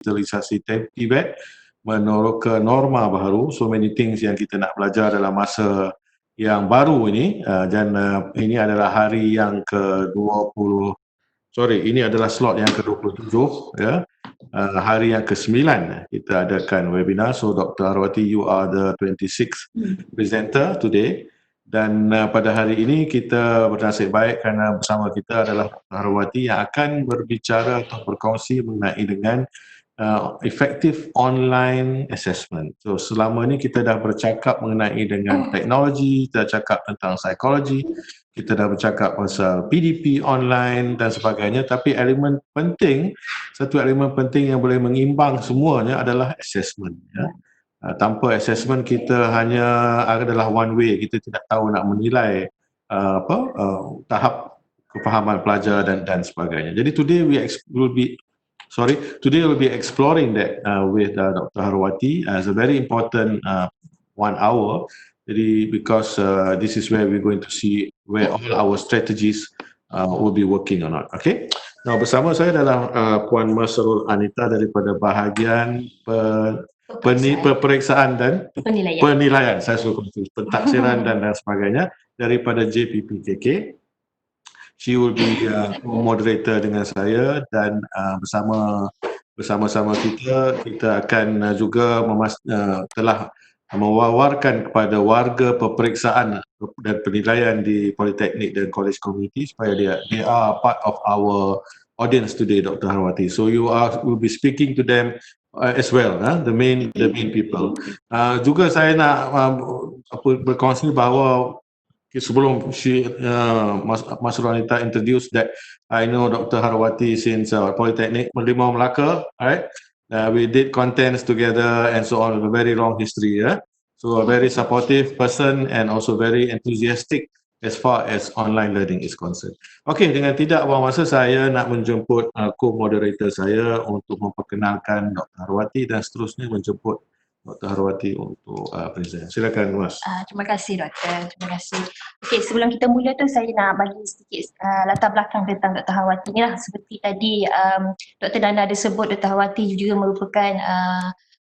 digitalisasi TVET menurut ke norma baru. So many things yang kita nak belajar dalam masa yang baru ini, dan ini adalah hari yang ke-20, ini adalah slot yang ke-27 ya. Hari yang ke-9 kita adakan webinar. So Dr. Harwati, you are the 26th presenter today. Dan pada hari ini kita bernasib baik kerana bersama kita adalah Dr. Harwati yang akan berbicara atau berkongsi mengenai dengan effective online assessment. So selama ni kita dah bercakap mengenai dengan teknologi, kita cakap tentang psikologi, kita dah bercakap pasal PDP online dan sebagainya, tapi satu elemen penting yang boleh mengimbang semuanya adalah assessment ya. Tanpa assessment kita hanya adalah one way, kita tidak tahu nak menilai tahap kefahaman pelajar dan sebagainya. Jadi today we'll be exploring that with Dr. Harwati as a very important 1 hour. Jadi because this is where we're going to see where all our strategies will be working or not. Okay. Now bersama saya adalah Puan Masrul Anita daripada bahagian peperiksaan dan penilaian. Saya suka pentaksiran dan sebagainya daripada JPPKK. She will be moderator dengan saya dan bersama-sama kita akan juga telah mewawarkan kepada warga peperiksaan dan penilaian di Politeknik dan College Community supaya they are part of our audience today, Dr. Harwati. So will be speaking to them as well, the main people. Juga saya nak berkongsi bahawa sebelum Masrul Anita introduce that I know Dr. Harwati since Politeknik Melimau Melaka, right? We did contents together and so on, a very long history. So a very supportive person and also very enthusiastic as far as online learning is concerned. Okey, dengan tidak buang masa, saya nak menjemput co-moderator saya untuk memperkenalkan Dr. Harwati dan seterusnya menjemput Dr. Harwati untuk present. Silakan Mas. Terima kasih Doktor, terima kasih. Okey, sebelum kita mula tu saya nak bagi sedikit latar belakang tentang Dr. Harwati ni lah. Seperti tadi Dr. Nana ada sebut, Dr. Harwati juga merupakan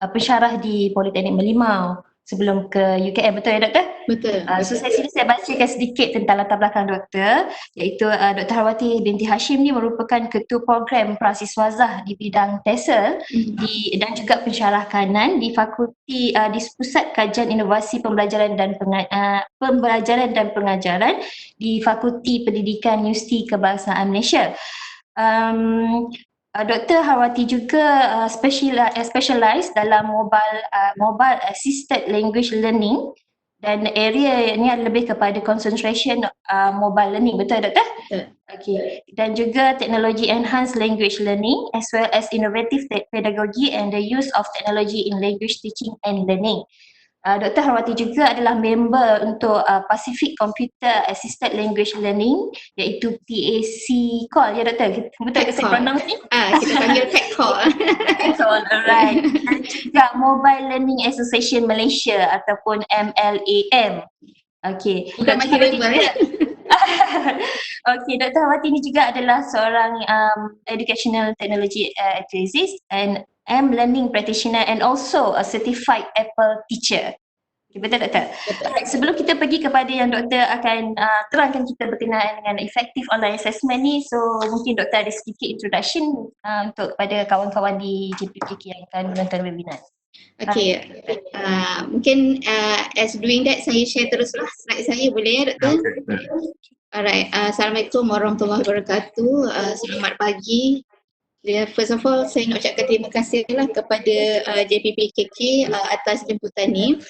pensyarah di Politeknik Melimau sebelum ke UKM, betul ya Doktor? Betul. So saya bacakan sedikit tentang latar belakang Doktor, iaitu Dr. Harwati binti Hashim ni merupakan ketua program Prasiswazah di bidang TESOL dan juga pensyarah kanan di Fakulti di Pusat Kajian Inovasi Pembelajaran dan Pengajaran di Fakulti Pendidikan Universiti Kebangsaan Malaysia. Dr. Harwati juga specialize dalam mobile assisted language learning dan area ni lebih kepada concentration mobile learning, betul Doktor? Okay. Dan juga teknologi enhanced language learning as well as innovative pedagogy and the use of technology in language teaching and learning. Dr. Harwati juga adalah member untuk Pacific Computer Assisted Language Learning, iaitu PAC-CALL ya Doktor? Betul ke saya pronounce ni? Kita panggil PAC-CALL. Alright. Dan juga Mobile Learning Association Malaysia ataupun MLAM. Okey. Bukan makin lebar ya? Okey, Dr. Harwati ni juga adalah seorang educational technology enthusiast and learning practitioner and also a certified Apple teacher. Okay, betul Doktor? Alright, sebelum kita pergi kepada yang Doktor akan terangkan kita berkenaan dengan effective online assessment ni, so mungkin Doktor ada sedikit introduction untuk kepada kawan-kawan di JPPKK yang akan menonton webinar. Okay, mungkin as doing that saya share teruslah slide saya, boleh ya Doktor? Alright, Assalamualaikum warahmatullahi wabarakatuh. Selamat pagi. First of all, saya nak ucapkan terima kasih lah kepada JPPKK atas jemputan ni.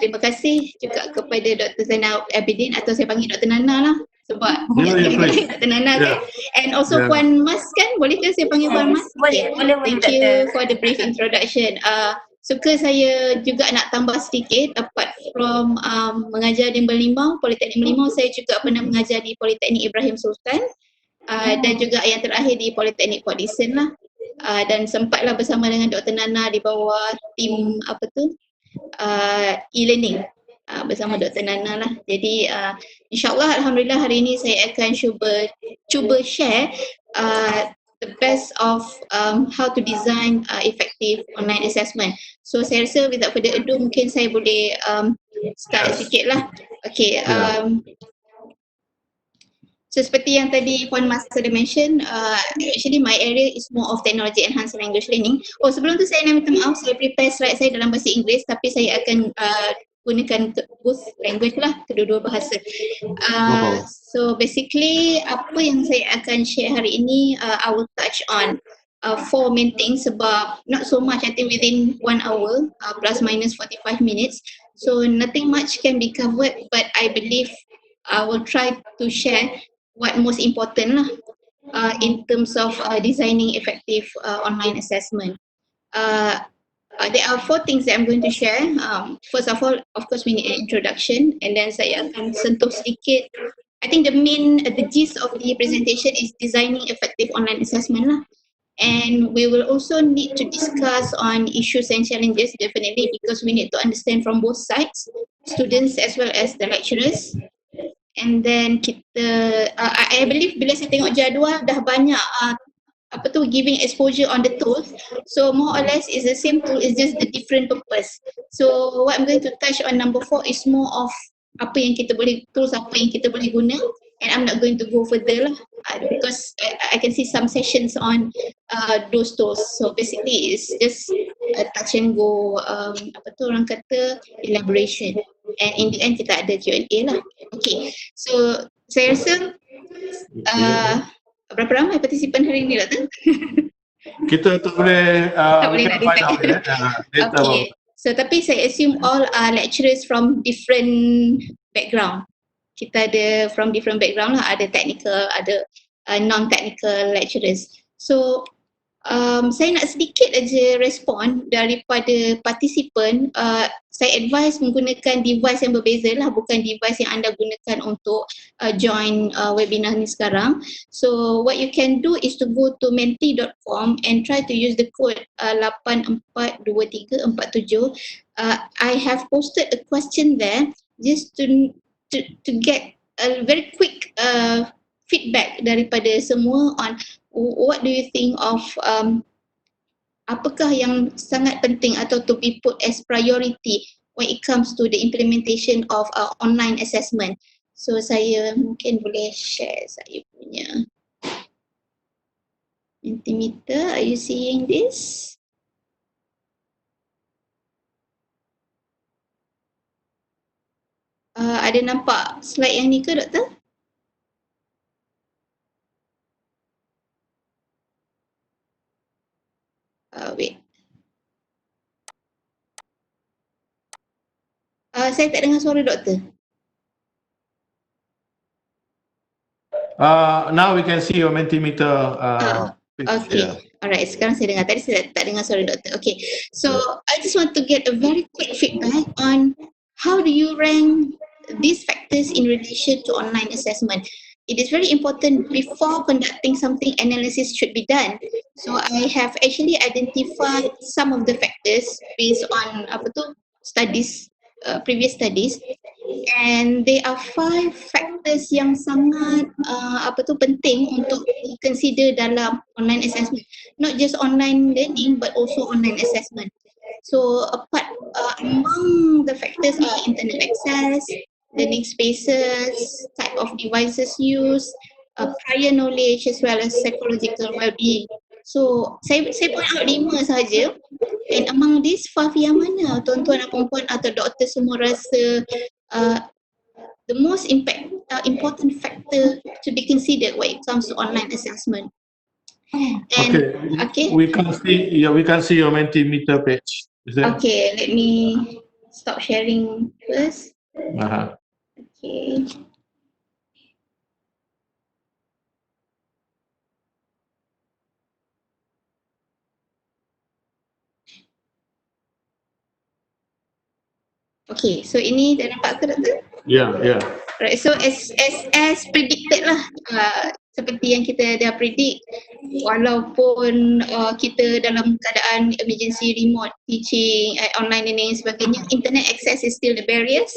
Terima kasih juga kepada Dr. Zainal Abidin atau saya panggil Dr. Nana lah sebab Dr. Nana kan. And also Puan Mas kan, boleh ke saya panggil Puan Mas? Boleh. Thank you for the brief introduction. Suka saya juga nak tambah sedikit, apart from mengajar di Melimau, Politeknik Melimau, saya juga pernah mengajar di Politeknik Ibrahim Sultan. Dan juga yang terakhir di Politeknik Port Dickson lah, dan sempatlah bersama dengan Dr. Nana di bawah tim e-learning bersama Dr. Nana lah. Jadi insyaAllah Alhamdulillah hari ini saya akan cuba share the best of how to design effective online assessment. So saya rasa without further ado mungkin saya boleh start sikit lah. Okay, so seperti yang tadi Puan Mas ada mention, actually my area is more of technology enhanced language learning. Oh, sebelum tu saya nak minta maaf, saya prepare slide saya dalam bahasa Inggeris tapi saya akan gunakan both language lah, kedua-dua bahasa. So basically apa yang saya akan share hari ini, I will touch on 4 main things sebab not so much, I think within 1 hour plus minus 45 minutes. So nothing much can be covered, but I believe I will try to share what most important lah in terms of designing effective online assessment. There are 4 things that I'm going to share. First of all, of course, we need an introduction, and then saya akan sentuh sedikit. I think the gist of the presentation is designing effective online assessment lah. And we will also need to discuss on issues and challenges, definitely, because we need to understand from both sides, students as well as the lecturers. And then kita, I believe bila saya tengok jadual dah banyak giving exposure on the tools. So more or less is the same tool, it's just the different purpose. So what I'm going to touch on number 4 is more of apa yang kita boleh, tools apa yang kita boleh guna, and I'm not going to go further lah because I can see some sessions on those tools. So basically it's just a touch and go, orang kata elaboration, and in the end kita ada Q&A lah. Okay, so saya rasa berapa ramai partisipan hari ni, Doktor? Kita tak boleh find out yet. Okay, so tapi saya assume all are lecturers from different background. Kita ada from different background lah, ada technical, ada non-technical lecturers. So saya nak sedikit aja respon daripada partisipan. Saya advise menggunakan device yang berbeza lah, bukan device yang anda gunakan untuk join webinar ni sekarang. So what you can do is to go to menti.com and try to use the code 842347. I have posted a question there just to get a very quick feedback daripada semua on what do you think of apakah yang sangat penting atau to be put as priority when it comes to the implementation of online assessment. So saya mungkin boleh share saya punya Mentimeter. Are you seeing this? Ada nampak slide yang ni ke, Doktor? Wait. Saya tak dengar suara Doktor. Now we can see your Mentimeter. Okay, alright. Sekarang saya dengar. Tadi saya tak dengar suara Doktor. Okay, so I just want to get a very quick feedback on how do you rank these factors in relation to online assessment. It is very important before conducting something, analysis should be done. So I have actually identified some of the factors based on studies, previous studies, and there are 5 factors yang sangat penting untuk consider dalam online assessment. Not just online learning but also online assessment. So apart among the factors are internet access, learning spaces, type of devices used, prior knowledge as well as psychological well-being. So saya point out 5 sahaja, and among these 5 yang mana tuan-tuan dan puan-puan atau doktor semua rasa the most important factor to be considered when it comes to online assessment. And, okay. We can see your Mentimeter page. Is that? Okay, let me stop sharing first. Okay. Okay, so ini dah nampak ke, Doktor? Yeah. Right, so as predicted lah, seperti yang kita dah predict, walaupun kita dalam keadaan emergency remote teaching, online learning dan sebagainya, internet access is still the barriers,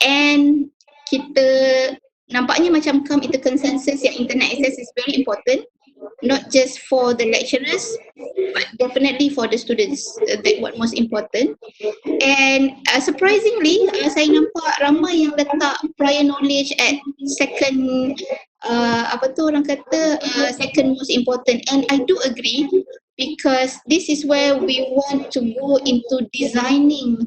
and kita nampaknya macam come into consensus yang internet access is very important. not just for the lecturers, but definitely for the students. That's what most important. And surprisingly, saya nampak ramai yang letak prior knowledge at second, apa tu orang kata, second most important. And I do agree, because this is where we want to go into designing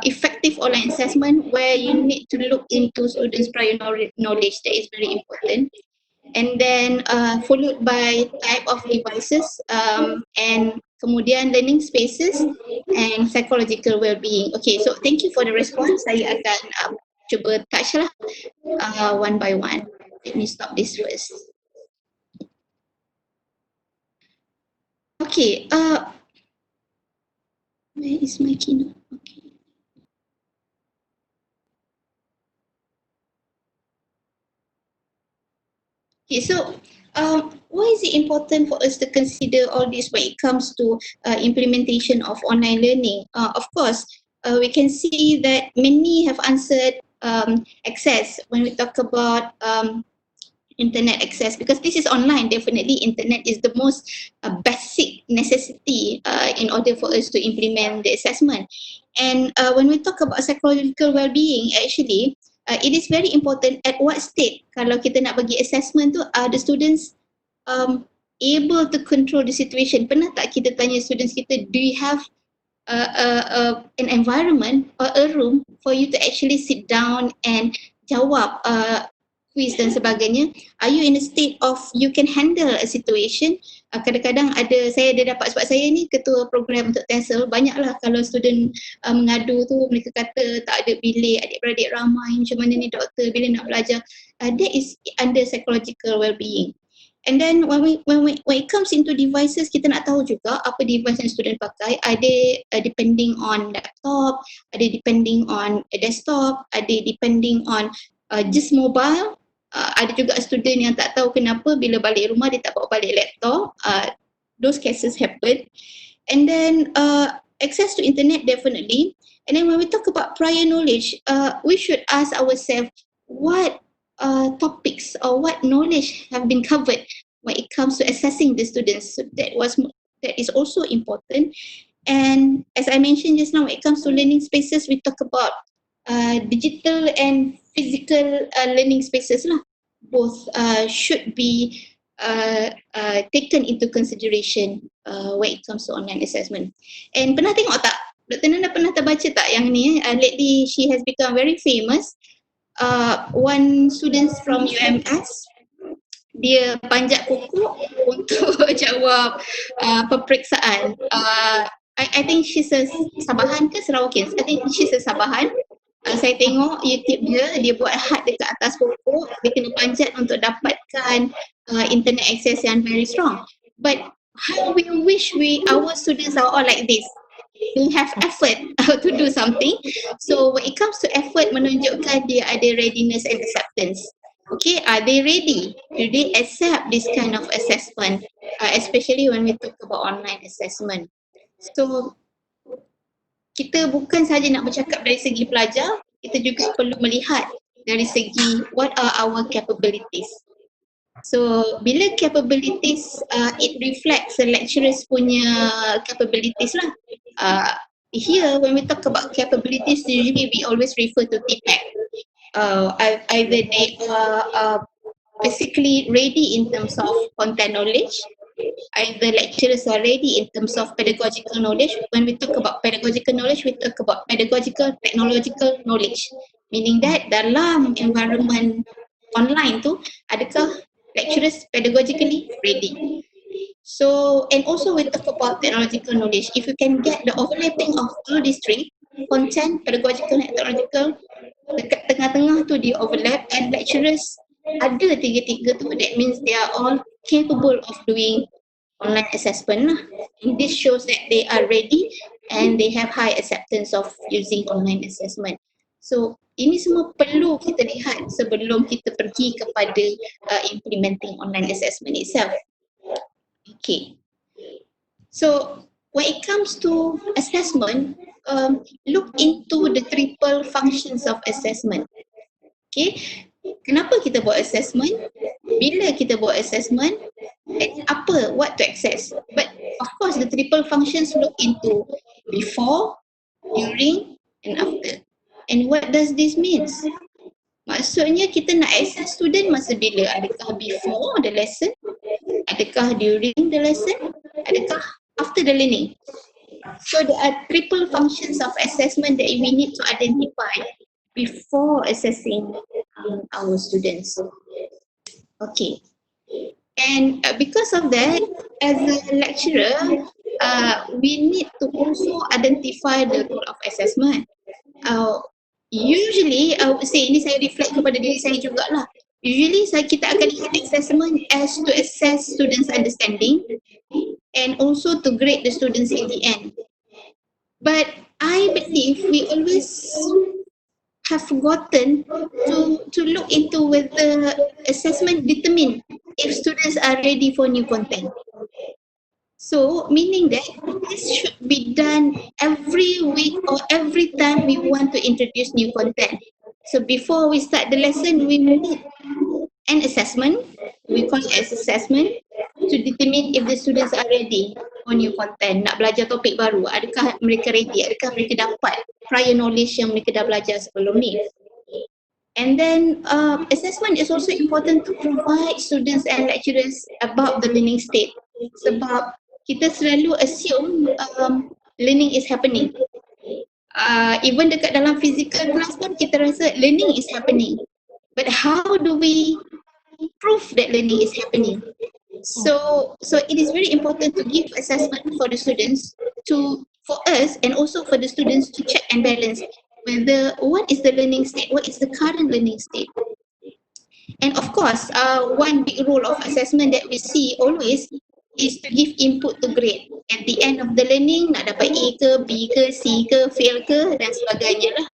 effective online assessment, where you need to look into students' prior knowledge. That is very important. And then followed by type of devices, and kemudian learning spaces and psychological well-being. Okay, so thank you for the response. Saya akan cuba touch lah one by one. Let me stop this first. Okay, where is my keynote? Okay. Okay, so why is it important for us to consider all this when it comes to implementation of online learning? Of course, we can see that many have answered access when we talk about internet access, because this is online. Definitely internet is the most basic necessity in order for us to implement the assessment. And when we talk about psychological well-being, actually it is very important at what state kalau kita nak bagi assessment tu, are the students able to control the situation. Pernah tak kita tanya students kita, do you have an environment or a room for you to actually sit down and jawab quiz dan sebagainya? Are you in a state of you can handle a situation? Kadang-kadang saya ada dapat, sebab saya ni ketua program untuk TESOL, banyaklah kalau student mengadu tu, mereka kata tak ada bilik, adik-beradik ramai, macam mana ni doktor bila nak belajar. That is under psychological well-being. And then when it comes into devices, kita nak tahu juga apa device yang student pakai. Ada depending on laptop, ada depending on a desktop, ada depending on just mobile. Ada juga student yang tak tahu kenapa bila balik rumah dia tak bawa balik laptop. Those cases happen. And then access to internet, definitely. And then when we talk about prior knowledge, we should ask ourselves what topics or what knowledge have been covered when it comes to assessing the students. So that is also important. And as I mentioned just now, when it comes to learning spaces, we talk about digital and physical learning spaces lah. Both should be taken into consideration when it comes to online assessment. And pernah tengok tak, Dr. Nanda pernah terbaca tak yang ni? Lately she has become very famous. One student from UMS, dia panjat pokok untuk jawab peperiksaan. I think she's a Sabahan ke Sarawakian? I think she's a Sabahan. Saya tengok YouTube dia buat had dekat atas pokok, dia kena panjat untuk dapatkan internet access yang very strong. But how we wish our students are all like this. They have effort to do something. So when it comes to effort, menunjukkan dia ada readiness and acceptance. Okay, are they ready? Do they accept this kind of assessment? Especially when we talk about online assessment. So kita bukan saja nak bercakap dari segi pelajar, kita juga perlu melihat dari segi what are our capabilities. So bila capabilities, it reflects the lecturers punya capabilities lah. Here when we talk about capabilities, usually we always refer to TPAC. Either they are basically ready in terms of content knowledge, either lecturers are ready in terms of pedagogical knowledge. When we talk about pedagogical knowledge, we talk about pedagogical technological knowledge, meaning that dalam environment online tu, adakah lecturers pedagogically ready? So, and also we talk about technological knowledge. If you can get the overlapping of all these three, content, pedagogical, and technological, dekat tengah-tengah tu dia overlap, and lecturers ada tiga-tiga tu, that means they are all capable of doing online assessment lah. And this shows that they are ready and they have high acceptance of using online assessment. So ini semua perlu kita lihat sebelum kita pergi kepada implementing online assessment itself. Okay. So when it comes to assessment, look into the triple functions of assessment. Okay. Kenapa kita buat assessment? Bila kita buat assessment? and apa, what to access. But of course, the triple functions look into before, during, and after. And what does this mean? Maksudnya kita nak access student masa bila? Adakah before the lesson? Adakah during the lesson? Adakah after the learning? So there are triple functions of assessment that we need to identify before assessing our students. Okay. And because of that, as a lecturer, we need to also identify the role of assessment. Usually, I would say, ini saya reflect kepada diri saya jugalah. Usually, kita akan lihat assessment as to assess students' understanding and also to grade the students in the end. But I believe we always have forgotten to look into whether assessment determine if students are ready for new content. So, meaning that this should be done every week or every time we want to introduce new content. So, before we start the lesson, we need an assessment. We call it as assessment to determine if the students are ready for new content. Nak belajar topik baru, adakah mereka ready? Adakah mereka dapat prior knowledge yang mereka dah belajar sebelum ni? And then assessment is also important to provide students and lecturers about the learning state. Sebab kita selalu assume learning is happening. Even dekat dalam physical class pun kita rasa learning is happening. But how do we prove that learning is happening? So it is very important to give assessment for the students, for us and also for the students to check and balance whether what is the learning state, what is the current learning state. And of course, one big role of assessment that we see always is to give input to grade. At the end of the learning, nak dapat A ke, B ke, C ke, fail ke dan sebagainya lah.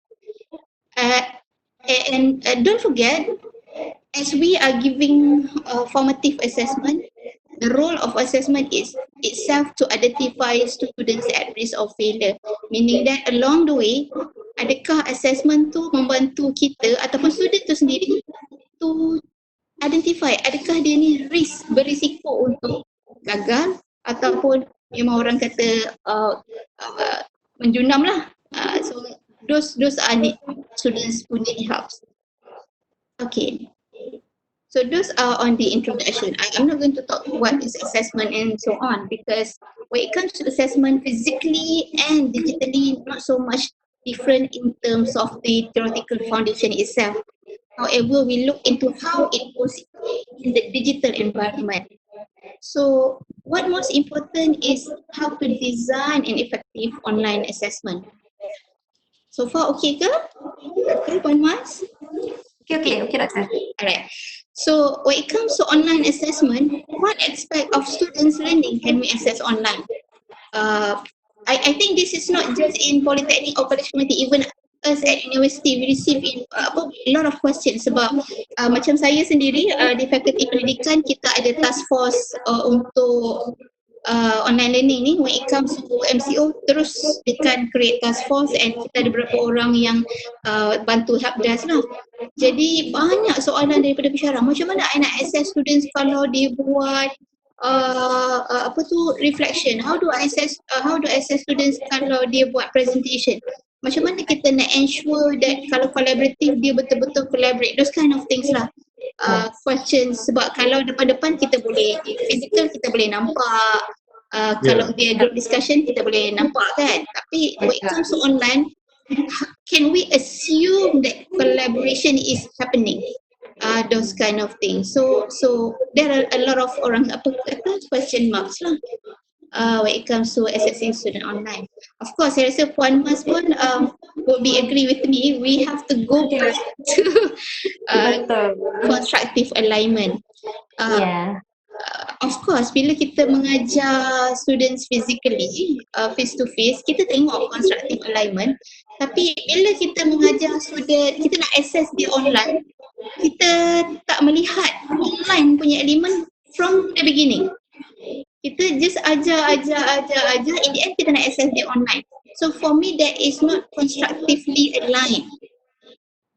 And don't forget, as we are giving formative assessment, the role of assessment is itself to identify students at risk of failure. Meaning that along the way, adakah assessment tu membantu kita ataupun student tu sendiri to identify adakah dia ni berisiko untuk gagal ataupun memang orang kata menjunam lah. So those are students who need help. Okay. So those are on the introduction. I'm not going to talk what is assessment and so on, because when it comes to assessment physically and digitally, not so much different in terms of the theoretical foundation itself. However, we look into how it goes in the digital environment. So what most important is how to design an effective online assessment. So far okay ke? Okay, Puan Mas? Okay, Doctor. Alright. So when it comes to online assessment, what aspect of students' learning can we assess online? I think this is not just in polytechnic or college community, even us at university we receive a lot of questions sebab macam saya sendiri di fakulti pendidikan kita ada task force untuk online learning ni. When it comes to MCO, terus dekat create task force and kita ada beberapa orang yang bantu helpdesk lah. Jadi banyak soalan daripada pensyarah, macam mana I nak assess students kalau dia buat reflection, how do I assess students kalau dia buat presentation, macam mana kita nak ensure that kalau collaborative dia betul-betul collaborate, those kind of things lah. Questions, sebab kalau depan-depan kita boleh physical, kita boleh nampak, kalau dia group discussion kita boleh nampak kan, tapi when it comes to online, can we assume that collaboration is happening? Those kind of things. So there are a lot of question marks lah when it comes to assessing student online. Of course, saya rasa Puan Mas pun would be agree with me. We have to go back to constructive alignment. Of course, bila kita mengajar students physically, face to face, kita tengok constructive alignment. Tapi bila kita mengajar student, kita nak assess dia online, kita tak melihat online punya elemen from the beginning. Kita just ajar. In the end kita nak assess dia online. So for me that is not constructively aligned.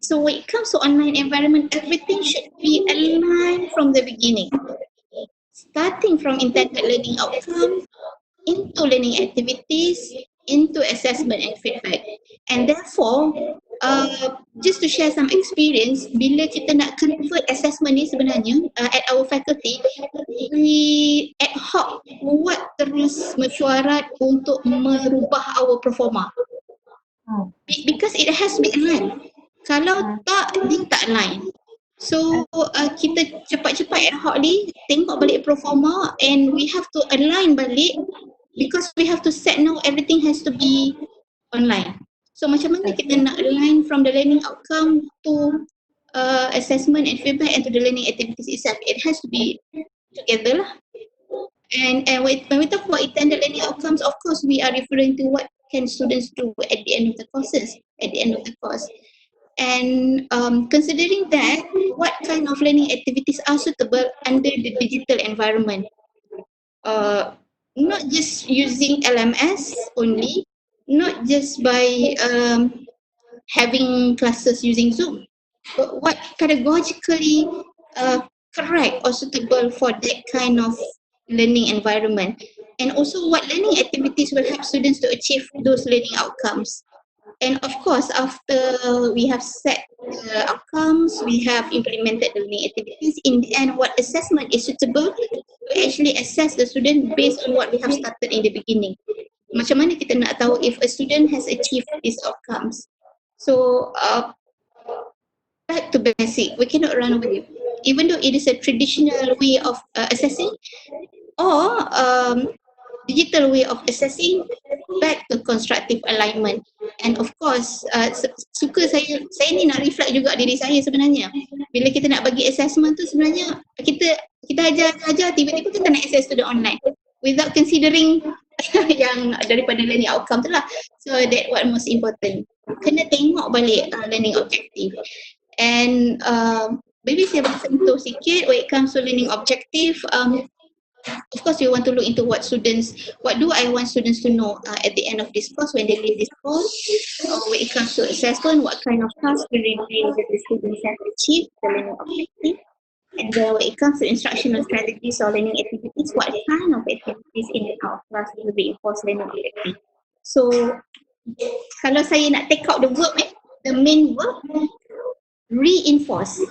So when it comes to online environment, everything should be aligned from the beginning. starting from intended learning outcome into learning activities, into assessment and feedback. And therefore, just to share some experience, bila kita nak convert assessment ni sebenarnya at our faculty, we ad hoc buat terus mesyuarat untuk merubah our performa. Because it has to be aligned. Kalau tak, dia tak align. So kita cepat-cepat ad hoc ni tengok balik performa and we have to align balik because we have to set now everything has to be online. So macam mana kita nak align from the learning outcome to assessment and feedback and to the learning activities itself. It has to be together lah. And when we talk about intended learning outcomes, of course we are referring to what can students do at the end of the courses, at the end of the course. And considering that, what kind of learning activities are suitable under the digital environment? Not just using LMS only, not just by having classes using Zoom, but what pedagogically correct or suitable for that kind of learning environment, and also what learning activities will help students to achieve those learning outcomes. And of course, after we have set the outcomes, we have implemented the learning activities, in the end, what assessment is suitable to actually assess the student based on what we have started in the beginning. Macam mana kita nak tahu if a student has achieved these outcomes? So, back to basic, we cannot run away. Even though it is a traditional way of assessing or digital way of assessing, back to constructive alignment. And of course, suka saya ni nak reflect juga diri saya sebenarnya. Bila kita nak bagi assessment tu sebenarnya kita ajar tiba-tiba kita nak access to the online without considering yang daripada learning outcome tu lah. So that what most important. Kena tengok balik learning objective. And maybe saya bersentuh sikit when it comes to learning objective. Of course, we want to look into what do I want students to know at the end of this course when they leave this course. When it comes to assessment, what kind of tasks will they bring that the students have achieved the learning objective. And when it comes to instructional strategies or learning activities, what kind of activities in and out of class will reinforce learning objective. So, kalau saya nak take out the verb, the main verb, reinforce.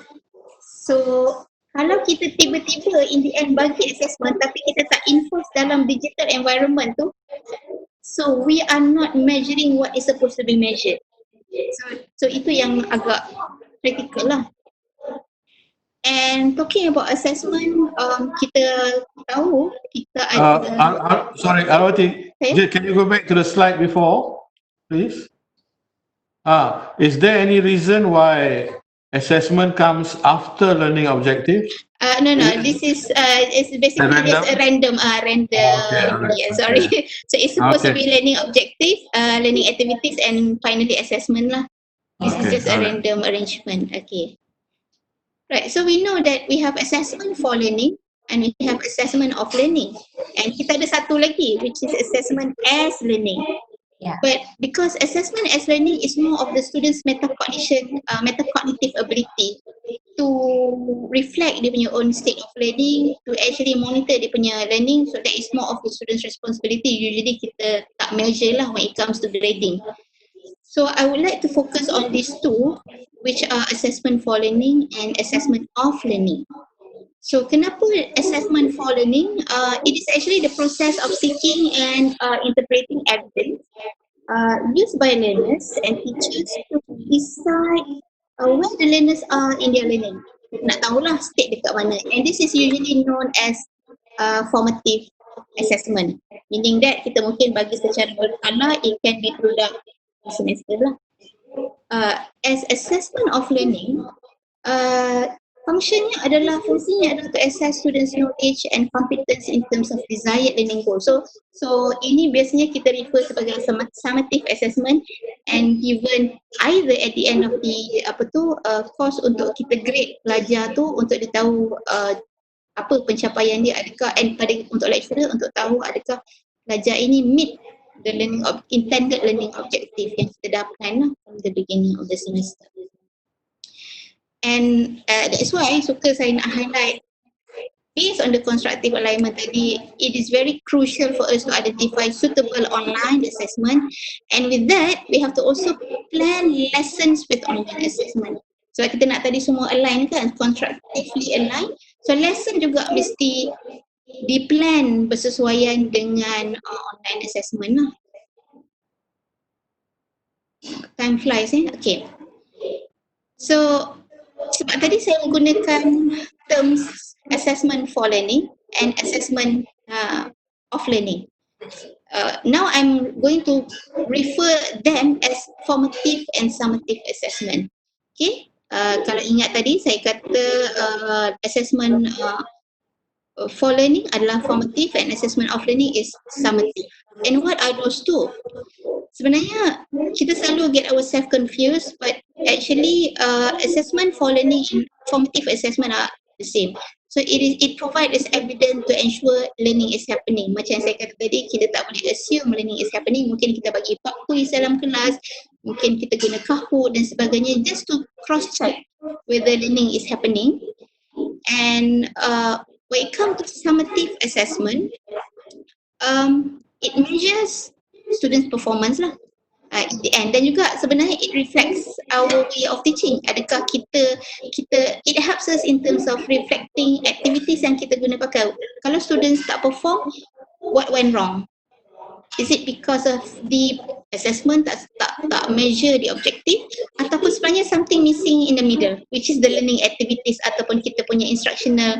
So, kalau kita tiba-tiba in the end bagi assessment tapi kita tak enforce dalam digital environment tu, so we are not measuring what is supposed to be measured. So itu yang agak critical lah. And talking about assessment, kita tahu kita ada sorry, Harwati, can you go back to the slide before, please? Is there any reason why assessment comes after learning objective? No. This is it's basically just a random. Yeah, sorry. So it's supposed to be learning objective, learning activities, and finally assessment lah. This is just a random arrangement. Okay. Right. So we know that we have assessment for learning and we have assessment of learning, and kita ada satu lagi which is assessment as learning. Yeah. But because assessment as learning is more of the students' metacognitive ability to reflect dia punya own state of learning, to actually monitor dia punya learning, so that is more of the students' responsibility. Usually kita tak measure lah when it comes to grading. So I would like to focus on these two, which are assessment for learning and assessment of learning. So kenapa assessment for learning? It is actually the process of seeking and interpreting evidence used by learners and teachers to decide where the learners are in their learning. Nak tahulah state dekat mana. And this is usually known as formative assessment. Meaning that kita mungkin bagi secara berkala, it can be throughout the semester lah. As assessment of learning, fungsinya adalah to assess students' knowledge and competence in terms of desired learning goal. So ini biasanya kita refer sebagai summative assessment and given either at the end of the course untuk kita grade pelajar tu untuk dia tahu apa pencapaian dia, adakah, and untuk lecturer untuk tahu adakah pelajar ini meet the intended learning objective yang kita dah plan lah from the beginning of the semester. And that's why suka saya nak highlight based on the constructive alignment tadi, it is very crucial for us to identify suitable online assessment, and with that we have to also plan lessons with online assessment. So kita nak tadi semua align kan, constructively align. So lesson juga mesti diplan bersesuaian dengan online assessment lah. Time flies okay. So sebab tadi saya menggunakan terms assessment for learning and assessment of learning. Now I'm going to refer them as formative and summative assessment. Okay, kalau ingat tadi saya kata assessment for learning adalah formative and assessment of learning is summative. And what are those two? Sebenarnya kita selalu get ourselves confused, but actually assessment for learning and formative assessment are the same. So it provides us evidence to ensure learning is happening. Macam saya kata tadi, kita tak boleh assume learning is happening. Mungkin kita bagi pub quiz dalam kelas, mungkin kita guna Kahoot dan sebagainya just to cross check whether learning is happening. And when it comes to summative assessment, it measures students' performance lah in the end, dan juga sebenarnya it reflects our way of teaching. Adakah kita it helps us in terms of reflecting activities yang kita guna pakai. Kalau students tak perform, what went wrong? Is it because of the assessment tak measure the objective, ataupun sebenarnya something missing in the middle, which is the learning activities ataupun kita punya instructional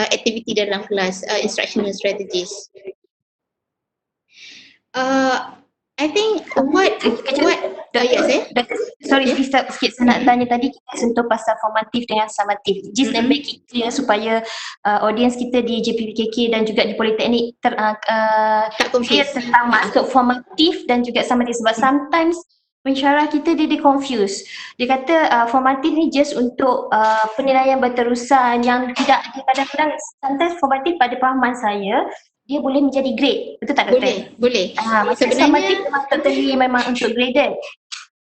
activity dalam kelas, instructional strategies. I think sorry sikit saya nak tanya tadi, kita sentuh pasal formatif dengan summatif. Just make it clear supaya audience kita di JPPKK dan juga di Politeknik clear tentang maksud formatif dan juga summatif, sebab sometimes pensyarah kita dia confuse. Dia kata formatif ni just untuk penilaian berterusan yang tidak, kadang-kadang sometimes formatif pada pahaman saya dia boleh menjadi grade. Betul tak Doktor? Boleh. Macam summative totally memang untuk graded.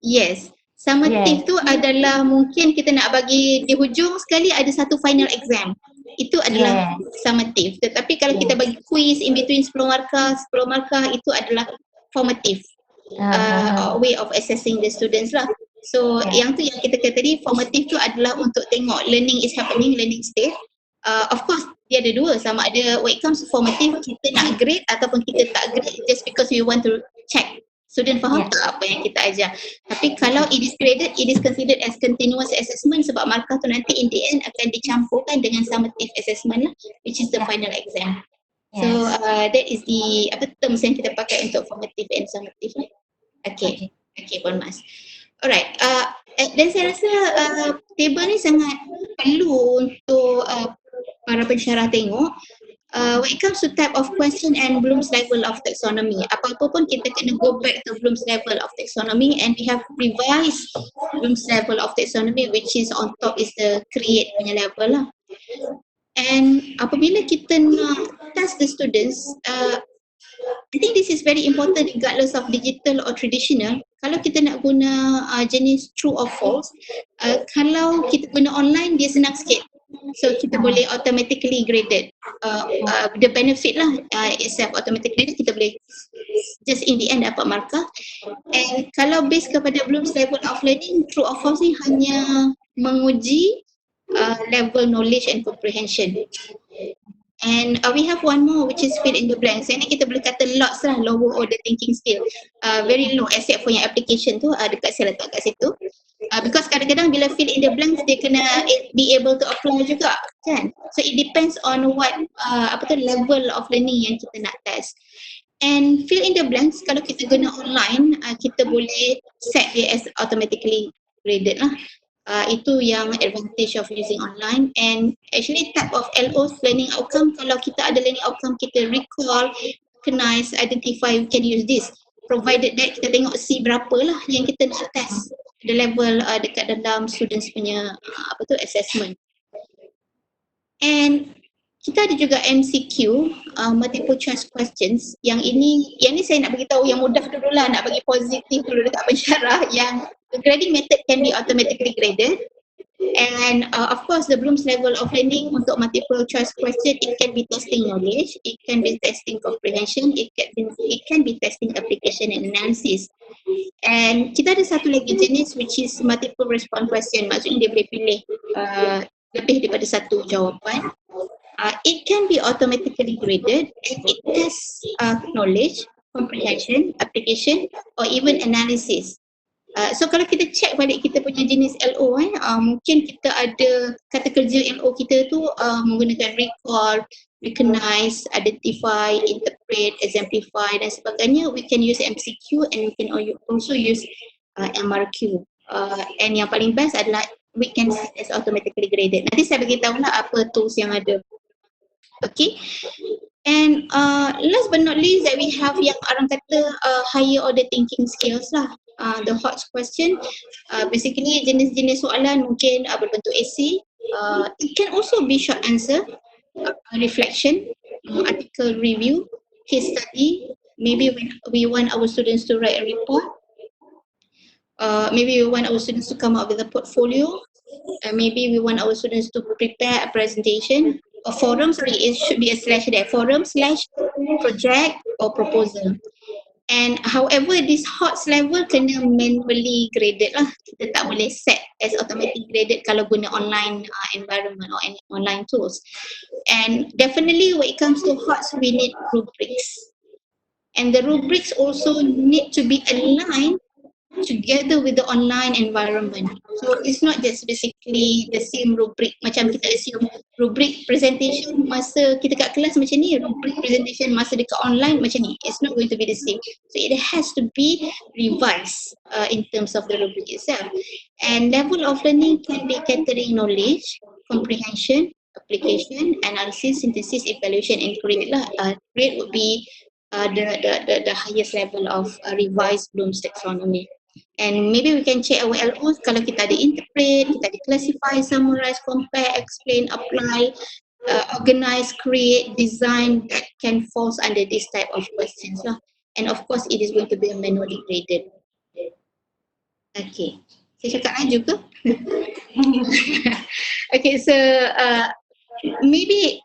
Yes. Summative tu adalah mungkin kita nak bagi di hujung sekali ada satu final exam. Itu adalah summative. Tetapi kalau kita bagi quiz in between 10 markah itu adalah formative. Way of assessing the students lah. So yang tu yang kita kata tadi, formative tu adalah untuk tengok learning is happening, learning state. Of course dia ada dua, sama ada when it comes to formative kita nak grade ataupun kita tak grade just because we want to check student faham tak apa yang kita ajar. Tapi kalau it is graded, it is considered as continuous assessment sebab markah tu nanti in the end akan dicampurkan dengan summative assessment lah, which is the final exam. So that is the terms yang kita pakai untuk formative and summative lah. Okay, Puan Mas. Alright, dan saya rasa table ni sangat perlu untuk para pensyarah tengok. When it comes to type of question and Bloom's level of taxonomy, apa-apa pun kita kena go back to Bloom's level of taxonomy, and we have revised Bloom's level of taxonomy, which is on top is the create punya level lah. And apabila kita nak test the students, I think this is very important regardless of digital or traditional. Kalau kita nak guna jenis true or false, kalau kita guna online dia senang sikit. So kita boleh automatically graded. The benefit lah itself automatically kita boleh just in the end dapat markah. And kalau based kepada Bloom's level of learning, true or false ni hanya menguji level knowledge and comprehension. And we have one more which is fill in the blanks. Yang ni kita boleh kata lots lah, lower order thinking skill. Very low except for yang application tu dekat saya letak kat situ. Because kadang-kadang bila fill in the blanks dia kena be able to apply juga kan. So it depends on what level of learning yang kita nak test. And fill in the blanks kalau kita guna online kita boleh set dia as automatically graded lah. Itu yang advantage of using online. And actually type of LO's learning outcome, kalau kita ada learning outcome kita recall, recognize, identify, we can use this. Provided that kita tengok C berapa lah yang kita nak test the level dekat dalam students punya assessment. And kita ada juga MCQ, multiple choice questions. Yang ini saya nak bagi tahu yang mudah dulu lah, nak bagi positif dulu dekat pensyarah, yang the grading method can be automatically graded. And of course, the Bloom's level of learning untuk multiple choice question, it can be testing knowledge, it can be testing comprehension, it can be testing application and analysis. And kita ada satu lagi jenis which is multiple response question, maksudnya dia boleh pilih lebih daripada satu jawapan. It can be automatically graded and it tests knowledge, comprehension, application or even analysis. So kalau kita check balik kita punya jenis LO mungkin kita ada kata kerja LO kita tu menggunakan recall, recognize, identify, interpret, exemplify dan sebagainya. We can use MCQ and we can also use MRQ. And yang paling best adalah we can see as automatically graded. Nanti saya beritahu lah apa tools yang ada. Okay. And last but not least that we have yang orang kata higher order thinking skills lah. The hot question, basically jenis-jenis soalan mungkin berbentuk essay. It can also be short answer, reflection, article review, case study. Maybe when we want our students to write a report. Maybe we want our students to come up with a portfolio. Maybe we want our students to prepare a presentation. A forum, sorry, it should be a slash there. Forum / project or proposal. And however, this HOTS level kena manually graded lah. Kita tak boleh set as automatic graded kalau guna online environment or any online tools. And definitely when it comes to HOTS, we need rubrics. And the rubrics also need to be aligned together with the online environment. So it's not just basically the same rubric macam kita assume rubric presentation masa kita kat kelas macam ni, rubric presentation masa dekat online macam ni. It's not going to be the same. So it has to be revised in terms of the rubric itself. And level of learning can be catering knowledge, comprehension, application, analysis, synthesis, evaluation and grade lah. Grade would be the highest level of revised Bloom's taxonomy. And maybe we can check our LOs kalau kita ada interpret, kita ada classify, summarize, compare, explain, apply, organize, create, design that can fall under this type of questions lah. And of course it is going to be manually graded. Okay, saya cakap laju ke? Okay, so maybe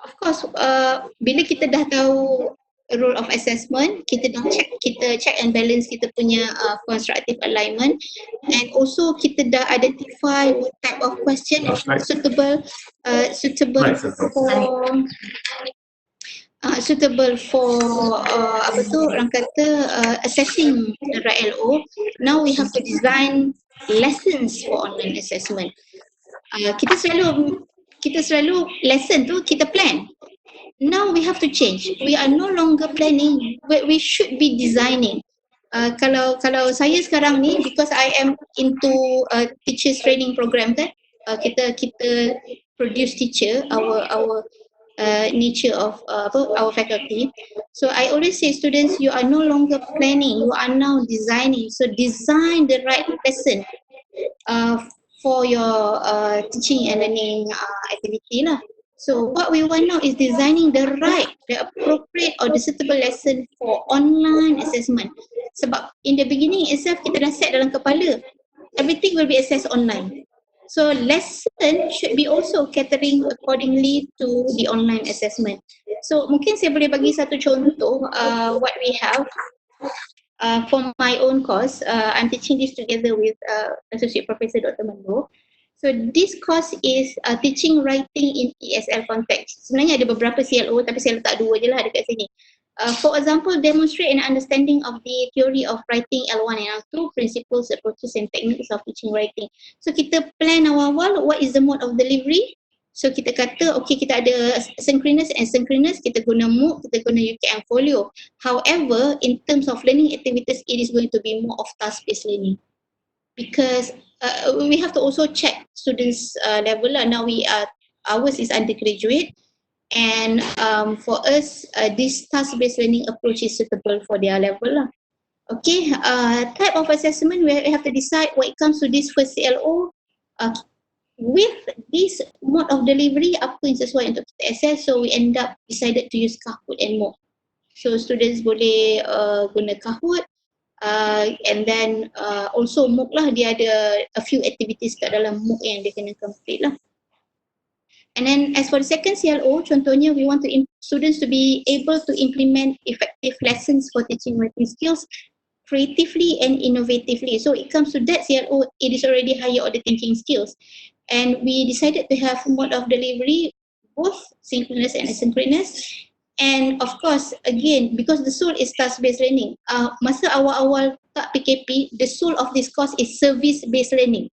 of course bila kita dah tahu rule of assessment, kita check and balance kita punya constructive alignment, and also kita dah identify what type of question suitable for apa tu orang kata assessing the right LO. Now we have to design lessons for online assessment. Kita selalu lesson tu kita plan. Now we have to change. We are no longer planning. We should be designing. Kalau saya sekarang ni, because I am into teachers training program kan, kita produce teacher, our nature of our faculty. So I always say students, you are no longer planning. You are now designing. So design the right lesson for your teaching and learning activity lah. So what we want now is designing the appropriate or the suitable lesson for online assessment. Sebab in the beginning itself kita dah set dalam kepala, everything will be assessed online. So lesson should be also catering accordingly to the online assessment. So mungkin saya boleh bagi satu contoh what we have for my own course. I'm teaching this together with Associate Professor Dr. Mando. So this course is teaching writing in ESL context. Sebenarnya ada beberapa CLO tapi saya letak dua je lah dekat sini. For example, demonstrate an understanding of the theory of writing L1 and L2, principles, approaches and techniques of teaching writing. So kita plan awal-awal what is the mode of delivery. So kita kata okay kita ada synchronous and asynchronous, kita guna MOOC, kita guna UKM folio. However, in terms of learning activities, it is going to be more of task-based learning. Because we have to also check students level lah. Now ours is undergraduate, and for us this task-based learning approach is suitable for their level lah. Okay, type of assessment we have to decide when it comes to this first CLO. With this mode of delivery, apa yang sesuai untuk kita assess, so we end up decided to use Kahoot and MOOC. So students boleh guna Kahoot And then also MOOC lah, dia ada a few activities kat dalam MOOC yang dia kena complete lah. And then as for the second CLO, contohnya we want to students to be able to implement effective lessons for teaching writing skills creatively and innovatively. So it comes to that CLO, it is already higher order thinking skills. And we decided to have mode of delivery, both synchronous and asynchronous. And of course, again, because the soul is task-based learning, masa awal-awal tak PKP, the soul of this course is service-based learning.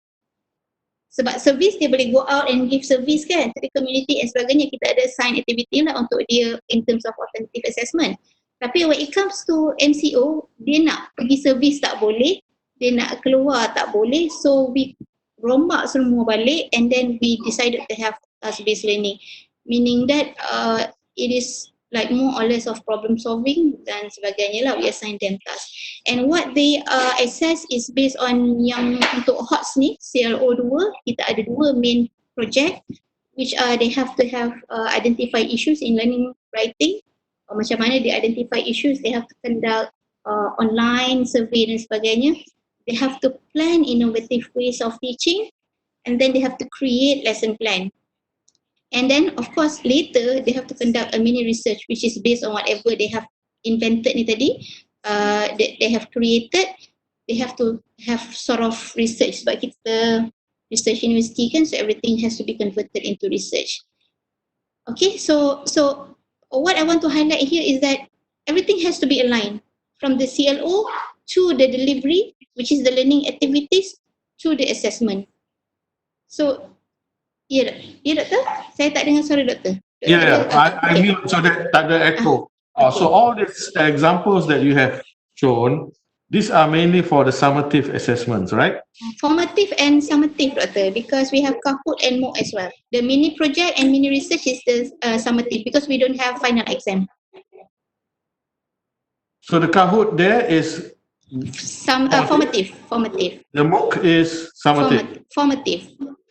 Sebab service dia boleh go out and give service kan to the community and sebagainya. Kita ada assign activity lah untuk dia in terms of alternative assessment. Tapi when it comes to MCO, dia nak pergi service tak boleh, dia nak keluar tak boleh. So we rombak semua balik and then we decided to have task-based learning. Meaning that it is like more or less of problem solving dan sebagainya lah, we assign them tasks. And what they assess is based on yang untuk HOTS ni, CLO 2, kita ada 2 main project which they have to have identify issues in learning writing. Macam mana they identify issues, they have to conduct online survey dan sebagainya. They have to plan innovative ways of teaching and then they have to create lesson plan. And then of course later they have to conduct a mini research which is based on whatever they have invented ni tadi, they have created. They have to have sort of research sebab kita research university kan, so everything has to be converted into research. Okay, so what I want to highlight here is that everything has to be aligned from the CLO to the delivery, which is the learning activities, to the assessment. So ya, doktor? Saya tak dengar suara doktor. I mute so that tak ada echo. So all these examples that you have shown, these are mainly for the summative assessments, right? Formative and summative, doctor, because we have Kahoot and MOOC as well. The mini project and mini research is the summative because we don't have final exam. So the Kahoot there is Formative. The MOOC is summative.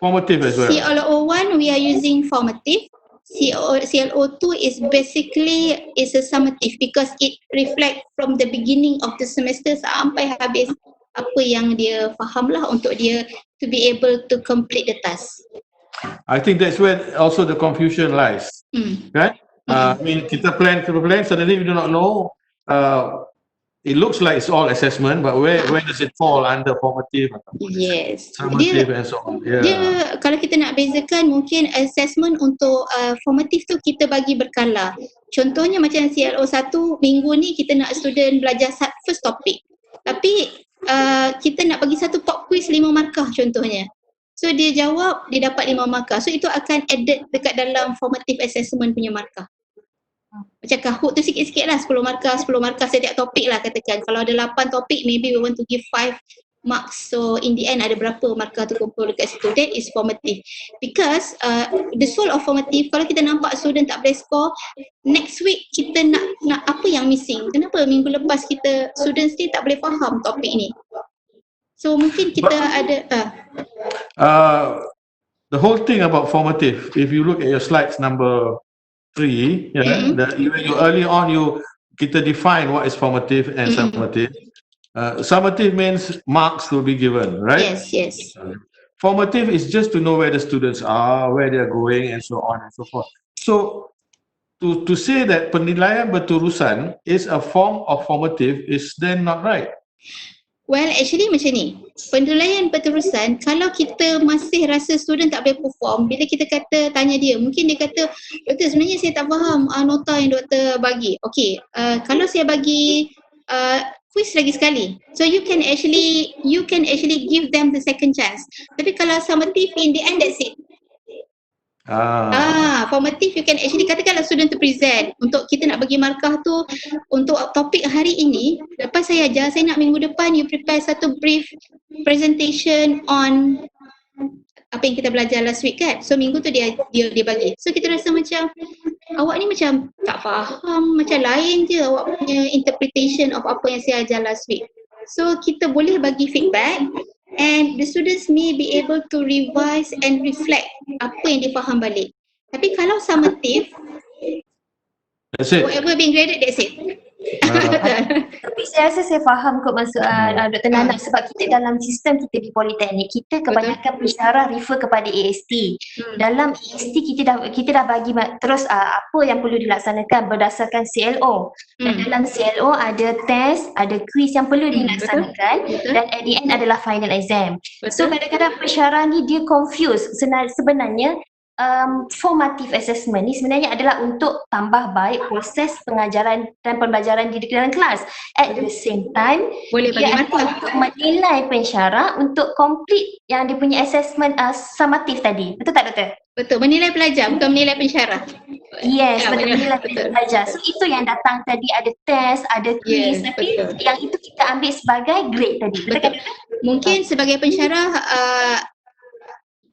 Formative as well. CLO 1 we are using formative. CLO 2 is basically a summative because it reflect from the beginning of the semester sampai habis apa yang dia faham lah untuk dia to be able to complete the task. I think that's where also the confusion lies. Right? I mean, kita plan, suddenly we do not know. It looks like it's all assessment, but where does it fall under formative? Yes. Summative and so on. Dia kalau kita nak bezakan, mungkin assessment untuk formative tu kita bagi berkala. Contohnya macam CLO 1 minggu ni kita nak student belajar first topic. Tapi kita nak bagi satu pop quiz 5 markah contohnya. So dia jawab, dia dapat 5 markah. So itu akan added dekat dalam formative assessment punya markah. Macam Kahoot tu sikit-sikit lah, 10 markah setiap topik lah katakan. Kalau ada 8 topik, maybe we want to give 5 marks. So in the end ada berapa markah tu kumpul dekat situ. That is formative. Because the soul of formative, kalau kita nampak student tak boleh score, next week kita nak apa yang missing. Kenapa minggu lepas kita students ni tak boleh faham topik ni. So mungkin kita ada the whole thing about formative, if you look at your slides number 3, you early on kita define what is formative and summative. Summative means marks will be given, right? Yes. Formative is just to know where the students are, where they are going, and so on and so forth. So to say that penilaian berterusan is a form of formative is then not right. Well, actually macam ni. Penilaian berterusan, kalau kita masih rasa student tak boleh perform, bila kita tanya dia, mungkin dia kata, doktor sebenarnya saya tak faham nota yang doktor bagi. Okay, kalau saya bagi quiz lagi sekali. So you can actually give them the second chance. Tapi kalau summative, in the end that's it. Formative, you can actually katakanlah student to present untuk kita nak bagi markah tu untuk topik hari ini. Lepas saya ajar, saya nak minggu depan you prepare satu brief presentation on apa yang kita belajar last week kan. So minggu tu dia bagi. So kita rasa macam awak ni macam tak faham, macam lain je awak punya interpretation of apa yang saya ajar last week. So kita boleh bagi feedback and the students may be able to revise and reflect apa yang dia faham balik. Tapi kalau summative, that's it. whatever being graded, that's it. Tapi saya rasa saya faham kot maksud Dr. Nana, sebab kita dalam sistem kita di Politeknik, kita kebanyakan pensyarah refer kepada AST. Dalam AST kita dah bagi terus apa yang perlu dilaksanakan berdasarkan CLO. Dan dalam CLO ada test, ada quiz yang perlu dilaksanakan dan at the end adalah final exam. So kadang-kadang pensyarah ni dia confuse. Sebenarnya formative assessment ni sebenarnya adalah untuk tambah baik proses pengajaran dan pembelajaran di dalam kelas. At the same time, Boleh bagi dia markah. untuk menilai pensyarah untuk complete yang dia punya assessment summative tadi. Betul tak Doktor? Betul, menilai pelajar bukan menilai pensyarah. Yes, Ya, betul, menilai betul. pelajar. So itu yang datang tadi, ada test, ada quiz, tapi betul. yang itu kita ambil sebagai grade tadi. Betul kan? Mungkin sebagai pensyarah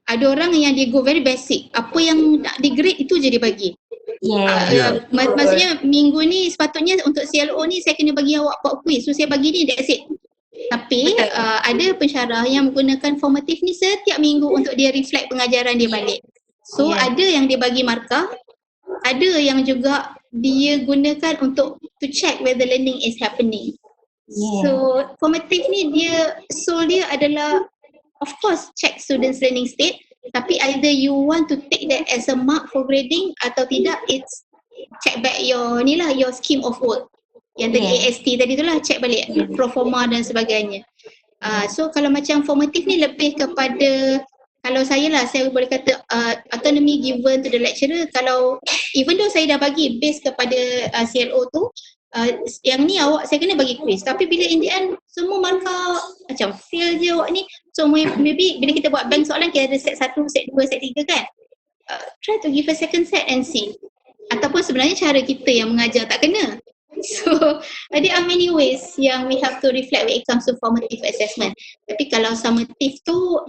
ada orang yang dia go very basic. Apa yang nak di grade itu je dia bagi. Yes. Maksudnya minggu ni sepatutnya untuk CLO ni saya kena bagi awak buat quiz. So saya bagi ni, that's it. Tapi ada pensyarah yang menggunakan formative ni setiap minggu untuk dia reflect pengajaran dia balik. So ada yang dia bagi markah, ada yang juga dia gunakan untuk to check whether learning is happening. So formative ni soul dia adalah of course check students learning state, tapi either you want to take that as a mark for grading atau tidak, it's check back your scheme of work. Yang tadi AST tadi tu lah, check balik proforma dan sebagainya. So kalau macam formative ni lebih kepada, kalau saya boleh kata autonomy given to the lecturer. Kalau even though saya dah bagi base kepada CLO tu, yang ni saya kena bagi quiz, tapi bila in the end semua markah macam fail je awak ni. So maybe bila kita buat bank soalan, kita ada set 1, set 2, set 3 kan, try to give a second set and see. Ataupun sebenarnya cara kita yang mengajar tak kena. So there are many ways yang we have to reflect when it comes to formative assessment. Tapi kalau summative tu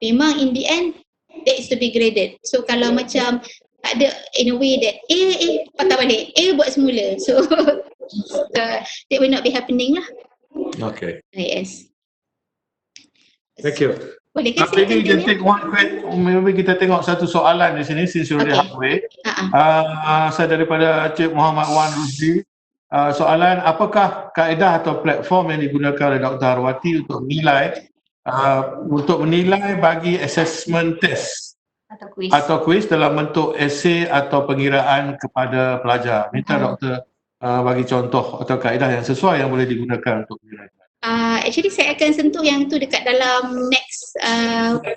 memang in the end that is to be graded. So kalau macam tak ada in a way that patah balik, buat semula. So that will not be happening lah. Okay. Yes. Thank you. Boleh ke Maybe saya maybe kita tengok satu soalan di sini since you're halfway. Saya daripada Cik Muhammad Wan Rusdi. Soalan, apakah kaedah atau platform yang digunakan oleh Dr. Harwati untuk menilai bagi assessment test atau quiz dalam bentuk esei atau pengiraan kepada pelajar? Minta doktor bagi contoh atau kaedah yang sesuai yang boleh digunakan untuk menilai. Actually saya akan sentuh yang tu dekat dalam next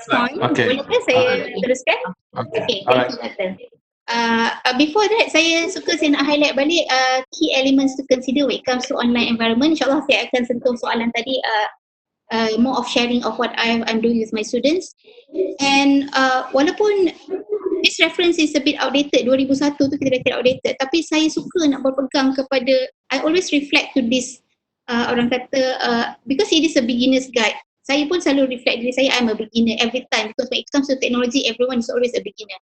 point. Boleh ke saya teruskan? Okay, thank you Dr. Before that, saya nak highlight balik key elements to consider when it comes to online environment. InsyaAllah saya akan sentuh soalan tadi, more of sharing of what I'm doing with my students. And walaupun this reference is a bit outdated, 2001 tu kita dah kira outdated, tapi saya suka nak berpegang kepada, I always reflect to this, orang kata because it is a beginner's guide. Saya pun selalu reflect diri saya, I'm a beginner every time, because when it comes to technology, everyone is always a beginner.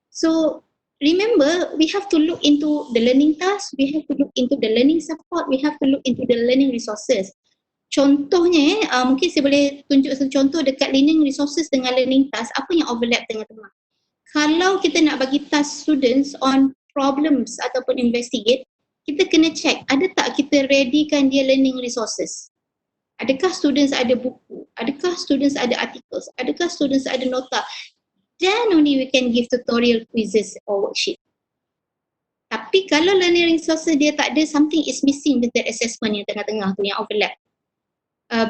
So remember, we have to look into the learning task, we have to look into the learning support, we have to look into the learning resources. Contohnya, mungkin saya boleh tunjuk satu contoh dekat learning resources dengan learning task, apa yang overlap tengah-tengah. Kalau kita nak bagi task students on problems ataupun investigate, kita kena check, ada tak kita readykan dia learning resources? Adakah students ada buku? Adakah students ada articles? Adakah students ada nota? Then only we can give tutorial quizzes or worksheet. Tapi kalau learning resources dia tak ada, something is missing with that assessment yang tengah-tengah tu, yang overlap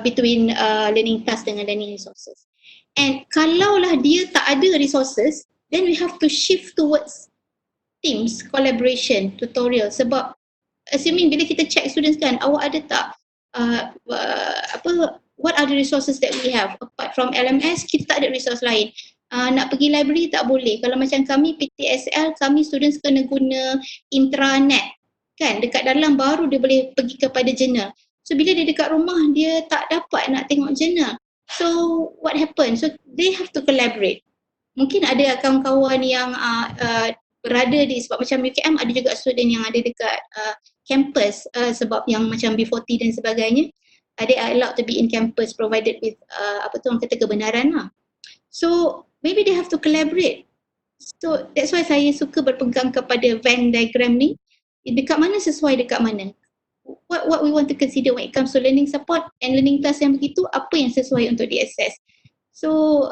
between learning task dengan learning resources. And kalaulah dia tak ada resources, then we have to shift towards teams, collaboration, tutorial. Sebab assuming bila kita check students kan, awak ada tak what are the resources that we have apart from LMS, kita tak ada resource lain. Nak pergi library tak boleh. Kalau macam kami PTSL, kami students kena guna intranet kan, dekat dalam baru dia boleh pergi kepada journal. So bila dia dekat rumah, dia tak dapat nak tengok journal. So what happen? So they have to collaborate. Mungkin ada kawan-kawan yang berada di, sebab macam UKM ada juga student yang ada dekat campus, sebab yang macam B40 dan sebagainya, they are allowed to be in campus provided with orang kata kebenaran lah. So maybe they have to collaborate. So that's why saya suka berpegang kepada Venn diagram ni, dekat mana sesuai dekat mana. What we want to consider when it comes to learning support and learning task yang begitu, apa yang sesuai untuk di-assess. So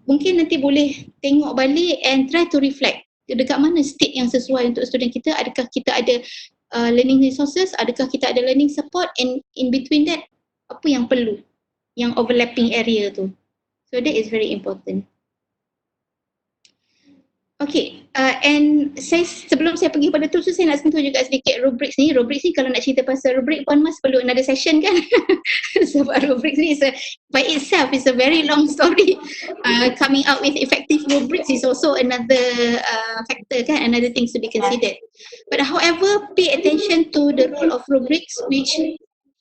mungkin nanti boleh tengok balik and try to reflect dekat mana state yang sesuai untuk student kita. Adakah kita ada learning resources, adakah kita ada learning support, and in between that apa yang perlu, yang overlapping area tu. So that is very important. Okay, and sebelum saya pergi pada tu, saya nak sentuh juga sedikit rubrics ni. Rubrics ni kalau nak cerita pasal rubrik pun mas perlu another session kan. Sebab rubrics ni by itself is a very long story. Coming out with effective rubrics is also another factor kan, another things to be considered. But however, pay attention to the role of rubrics, which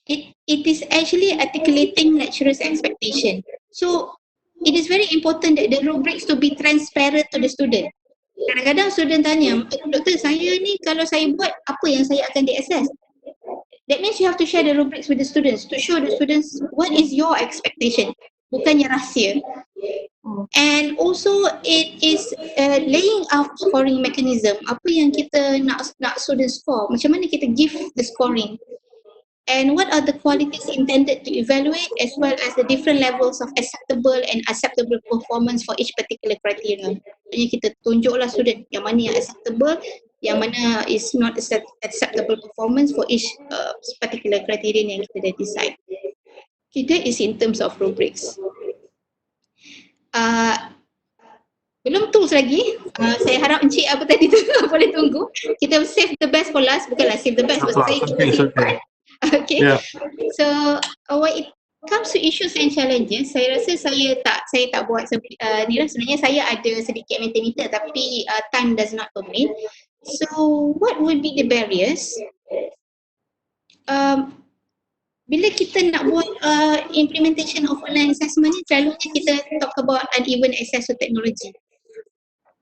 it is actually articulating lecturer's expectation. So it is very important that the rubrics to be transparent to the student. Kadang-kadang student tanya, doktor saya ni kalau saya buat apa yang saya akan di-assess? That means you have to share the rubrics with the students to show the students what is your expectation, bukannya rahsia. And also it is laying out scoring mechanism, apa yang kita nak student score, macam mana kita give the scoring. And what are the qualities intended to evaluate, as well as the different levels of acceptable and acceptable performance for each particular criteria. Maksudnya kita tunjuklah student yang mana yang acceptable, yang mana is not acceptable performance for each particular criteria yang kita dah decide. Okay, that is in terms of rubrics. Belum tools lagi. Saya harap encik apa tadi tu boleh tunggu. Kita save the best for last, bukanlah save the best, maksud saya kita simpan. Okay, so when it comes to issues and challenges, saya rasa saya tak buat ni lah. Sebenarnya saya ada sedikit mentimeter tapi time does not permit. So what would be the barriers? Bila kita nak buat implementation of online assessment ni, selalunya kita talk about uneven access to technology.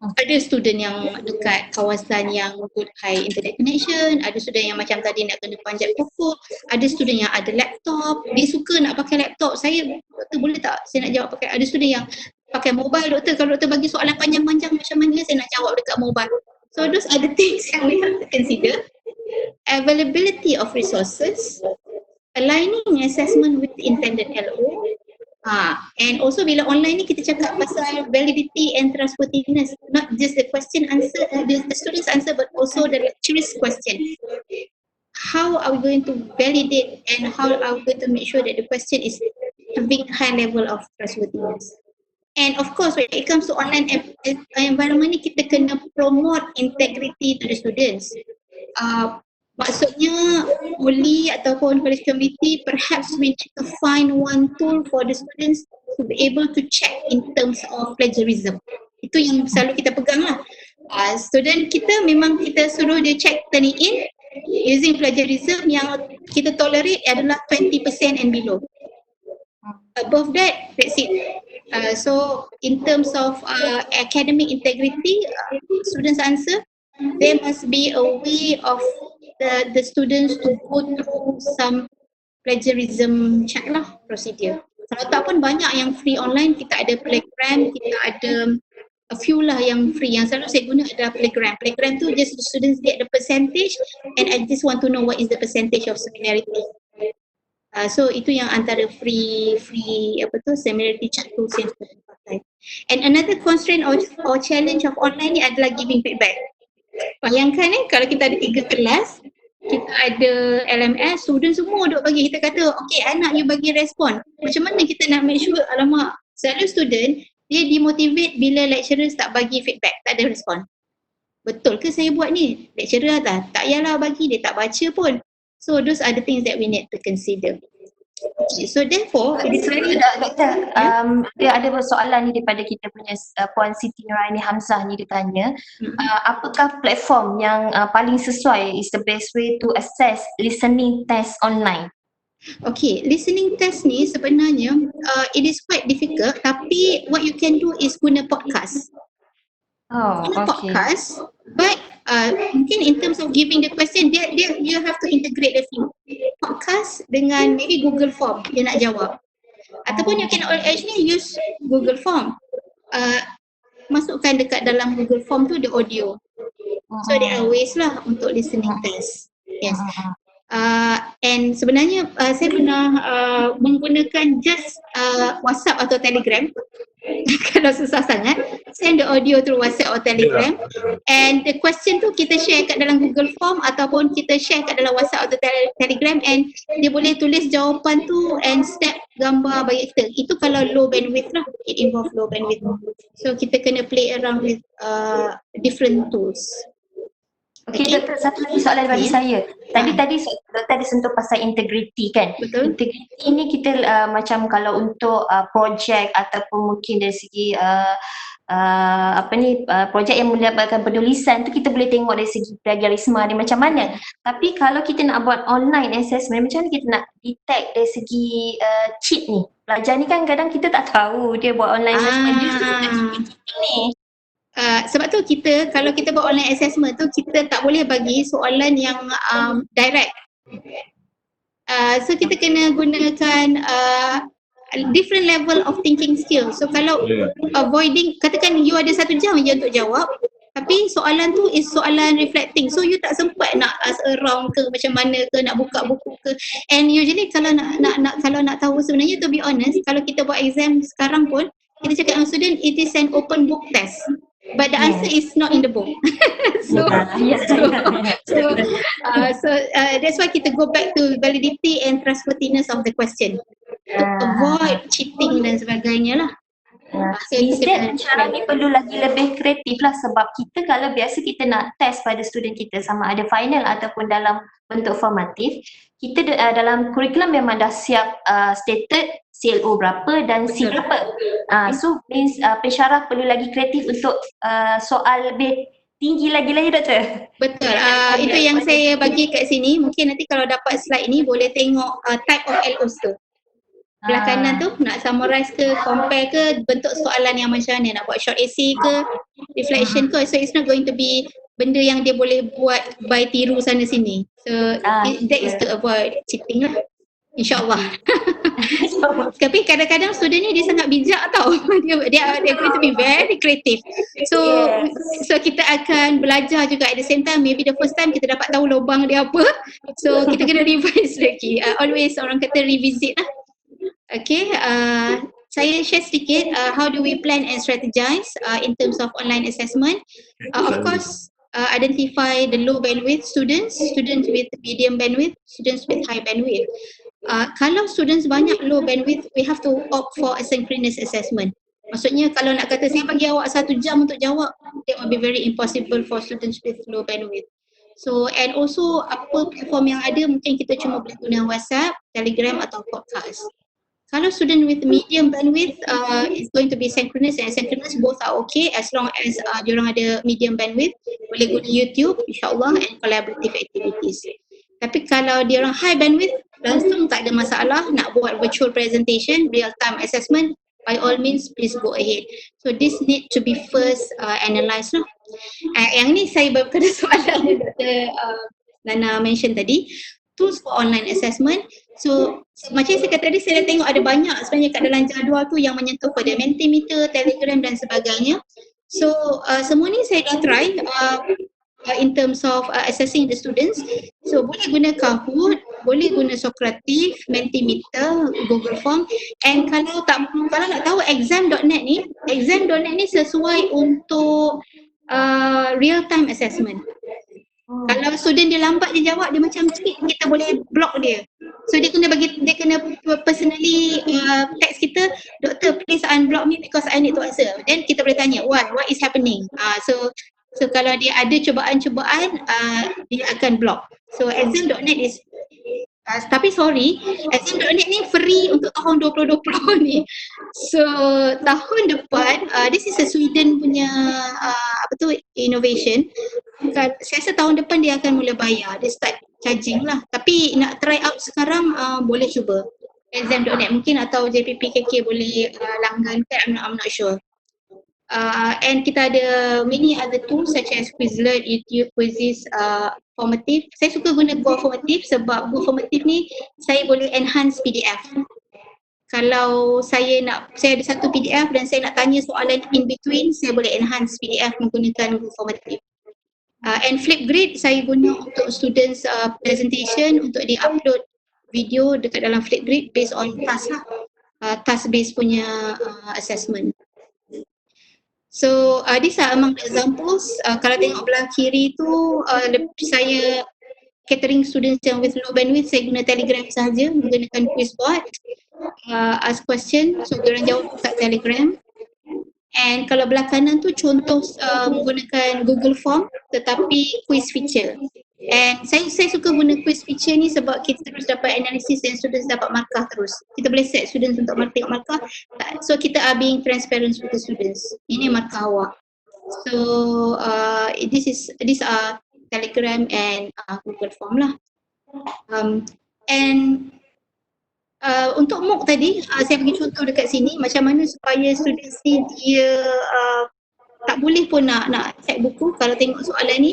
Ada student yang dekat kawasan yang good high internet connection, ada student yang macam tadi nak kena panjat pokok, ada student yang ada laptop, dia suka nak pakai laptop. Doktor boleh tak saya nak jawab pakai, ada student yang pakai mobile, doktor kalau doktor bagi soalan panjang-panjang macam mana saya nak jawab dekat mobile. So those are the things yang we have to consider. Availability of resources, aligning assessment with intended LO. And also bila online ni kita cakap pasal validity and trustworthiness, not just the question answer, the student's answer, but also the lecturer's question. How are we going to validate and how are we going to make sure that the question is having high level of trustworthiness? And of course when it comes to online environment ni, kita kena promote integrity to the students. Maksudnya Uli ataupun college committee perhaps we need to find one tool for the students to be able to check in terms of plagiarism. Itu yang selalu kita pegang lah. Student kita memang kita suruh dia check turning in using plagiarism, yang kita tolerate adalah 20% and below. Above that, that's it. So in terms of academic integrity, students' answer, there must be a way of the students to go through some plagiarism check lah, procedure. Kalau tak pun banyak yang free online, kita ada playground, kita ada a few lah yang free. Yang selalu saya guna adalah playground. Playground tu just the students get the percentage and I just want to know what is the percentage of similarity. So itu yang antara free similarity check tools yang kita pakai. And another constraint or challenge of online ni adalah giving feedback. Bayangkan kalau kita ada 3 kelas, kita ada LMS, student semua duk bagi, kita kata okay anak you bagi respon. Macam mana kita nak make sure, alamak, selalu student dia demotivate bila lecturers tak bagi feedback, tak ada respon. Betul ke saya buat ni? Lecturer tak payahlah bagi, dia tak baca pun. So those are the things that we need to consider. Okay, so therefore, Doktor, dia ada soalan ni daripada kita punya Puan Siti Nuraini Hamzah ni, dia tanya, apakah platform yang paling sesuai, is the best way to assess listening test online? Okay, listening test ni sebenarnya it is quite difficult, tapi what you can do is guna podcast. Podcast, but mungkin in terms of giving the question, dia you have to integrate the few podcast dengan maybe Google Form dia nak jawab, ataupun you can actually use Google Form, masukkan dekat dalam Google Form tu the audio. So there are ways lah untuk listening test. Yes. And sebenarnya saya pernah menggunakan just WhatsApp atau Telegram. Kalau susah sangat, send the audio through WhatsApp atau Telegram, and the question tu kita share kat dalam Google Form ataupun kita share kat dalam WhatsApp atau Telegram, and dia boleh tulis jawapan tu and snap gambar bagi kita. Itu kalau low bandwidth lah, it involve low bandwidth. So kita kena play around with different tools. Okey, Doktor, satu lagi soalan bagi saya. Tadi Doktor ada sentuh pasal integriti kan? Betul. Integriti ni kita macam kalau untuk projek ataupun mungkin dari segi projek yang melibatkan penulisan tu kita boleh tengok dari segi plagiarisma dia macam mana. Tapi kalau kita nak buat online assessment, macam mana kita nak detect dari segi cheat ni? Pelajar ni kan kadang kita tak tahu dia buat online assessment dia cheating ni. Sebab tu kita, kalau kita buat online assessment tu, kita tak boleh bagi soalan yang direct. So kita kena gunakan different level of thinking skill. So kalau avoiding, katakan you ada 1 jam je untuk jawab, tapi soalan tu is soalan reflecting. So you tak sempat nak ask around ke macam mana ke, nak buka buku ke. And usually kalau nak tahu sebenarnya, to be honest, kalau kita buat exam sekarang pun, kita cakap dengan student, it is an open book test. But the answer is not in the book. So that's why kita go back to validity and trustworthiness of the question to avoid cheating dan sebagainya lah. Instead cara ni perlu lagi lebih kreatif lah, sebab kita kalau biasa kita nak test pada student kita sama ada final ataupun dalam bentuk formatif, kita dalam kurikulum memang dah siap stated CLO berapa dan C berapa. So means pensyarah perlu lagi kreatif untuk soal lebih tinggi lagi Doktor. Betul. Itu yang saya bagi kat sini. Mungkin nanti kalau dapat slide ni boleh tengok type of LOs tu. Belah kanan tu nak summarize ke, compare ke, bentuk soalan yang macam mana, nak buat short essay ke, reflection ke. So it's not going to be benda yang dia boleh buat by tiru sana sini. So that is to avoid cheating lah, InsyaAllah. Tapi kadang-kadang student ni dia sangat bijak tau. Dia going to be very creative. So kita akan belajar juga at the same time. Maybe the first time kita dapat tahu lubang dia apa. So kita kena revise lagi. Always orang kata revisit lah. Okay, saya share sedikit how do we plan and strategize in terms of online assessment. Of course, identify the low bandwidth students with medium bandwidth, students with high bandwidth. Kalau students banyak low bandwidth, we have to opt for asynchronous assessment. Maksudnya kalau nak kata saya bagi awak 1 jam untuk jawab, that will be very impossible for students with low bandwidth. So and also apa platform yang ada, mungkin kita cuma boleh guna WhatsApp, Telegram atau podcast. Kalau student with medium bandwidth, it's going to be synchronous and asynchronous, both are okay as long as diorang ada medium bandwidth, boleh guna YouTube insyaAllah and collaborative activities. Tapi kalau diorang high bandwidth, langsung tak ada masalah nak buat virtual presentation, real time assessment, by all means please go ahead. So this need to be first analysed lah. Yang ni saya berkata soalan yang Dr. Nana mention tadi, tools for online assessment. So macam saya kata tadi, saya dah tengok ada banyak sebenarnya kat dalam jadual tu yang menyentuh pada Mentimeter, Telegram dan sebagainya. So semua ni saya dah try in terms of assessing the students. So boleh guna Kahoot, boleh guna Socrative, Mentimeter, Google Form. And kalau nak tahu exam.net ni sesuai untuk real time assessment. Kalau student dia lambat dia jawab, dia macam cheat, kita boleh block dia. So dia kena personally text kita, "Doktor, please unblock me because I need to answer." Then kita boleh tanya, what is happening? So kalau dia ada cubaan-cubaan, dia akan block. So exam.net is tapi sorry, exam.net ni free untuk tahun 2020 ni. So tahun depan, this is a Sweden punya innovation. Saya rasa tahun depan dia akan mula bayar, dia start charging lah. Tapi nak try out sekarang, boleh cuba exam.net mungkin, atau JPPKK boleh langgankan, I'm not sure. And kita ada many other tools such as Quizlet, YouTube, Quizzes, Formative. Saya suka guna Go Formative sebab Go Formative ni saya boleh enhance PDF. Kalau saya ada satu PDF dan saya nak tanya soalan in between, saya boleh enhance PDF menggunakan Go Formative. And Flipgrid saya guna untuk students presentation, untuk dia upload video dekat dalam Flipgrid based on task lah, task based punya assessment. So these are among the examples. Kalau tengok belah kiri tu, saya catering students yang with low bandwidth, saya guna Telegram sahaja, menggunakan quiz board, ask question, so diorang jawab kat Telegram. And kalau belah kanan tu contoh menggunakan Google Form tetapi quiz feature. And saya suka guna quiz feature ni sebab kita terus dapat analisis dan students dapat markah terus. Kita boleh set students untuk tengok markah. So kita are being transparent with the students. Ini markah awak. So these are Telegram and Google Form lah. And untuk MOOC tadi, saya bagi contoh dekat sini macam mana supaya students ni dia tak boleh pun nak cek buku. Kalau tengok soalan ni,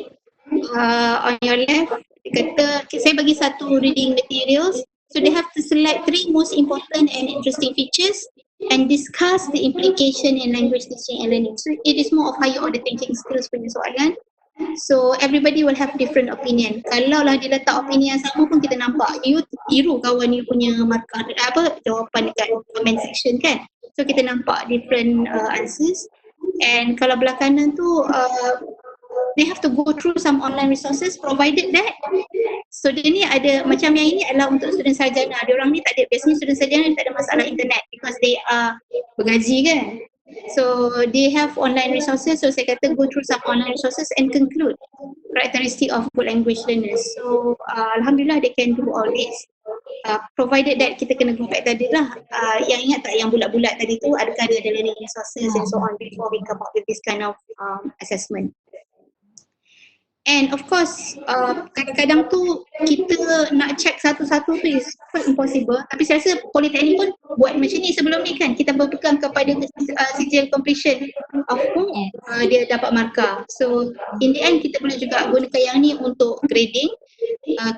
on your left, dia kata, saya bagi satu reading materials. So they have to select 3 most important and interesting features and discuss the implication in language teaching and learning. So it is more of higher order thinking skills punya soalan. So everybody will have different opinion. Kalau lah dia letak opinion yang sama pun kita nampak you tiru kawan you punya markah jawapan dekat comment section kan. So kita nampak different answers. And kalau belah kanan tu they have to go through some online resources provided that. So dia ni ada macam yang ini adalah untuk student sarjana. Dia orang ni tak ada, biasanya student sarjana tak ada masalah internet because they are bergaji kan. So they have online resources, so saya kata go through some online resources and conclude characteristic of good language learners. So Alhamdulillah they can do all this. Provided that kita kena go back tadi lah, yang ingat tak yang bulat-bulat tadi tu adakah dia ada learning resources and so on before we come up with this kind of assessment. And of course, kadang-kadang tu kita nak check satu-satu tu is quite impossible. Tapi saya rasa Politeknik pun buat macam ni sebelum ni kan. Kita berpegang kepada sijil completion of dia dapat markah. So in the end kita boleh juga gunakan yang ni untuk grading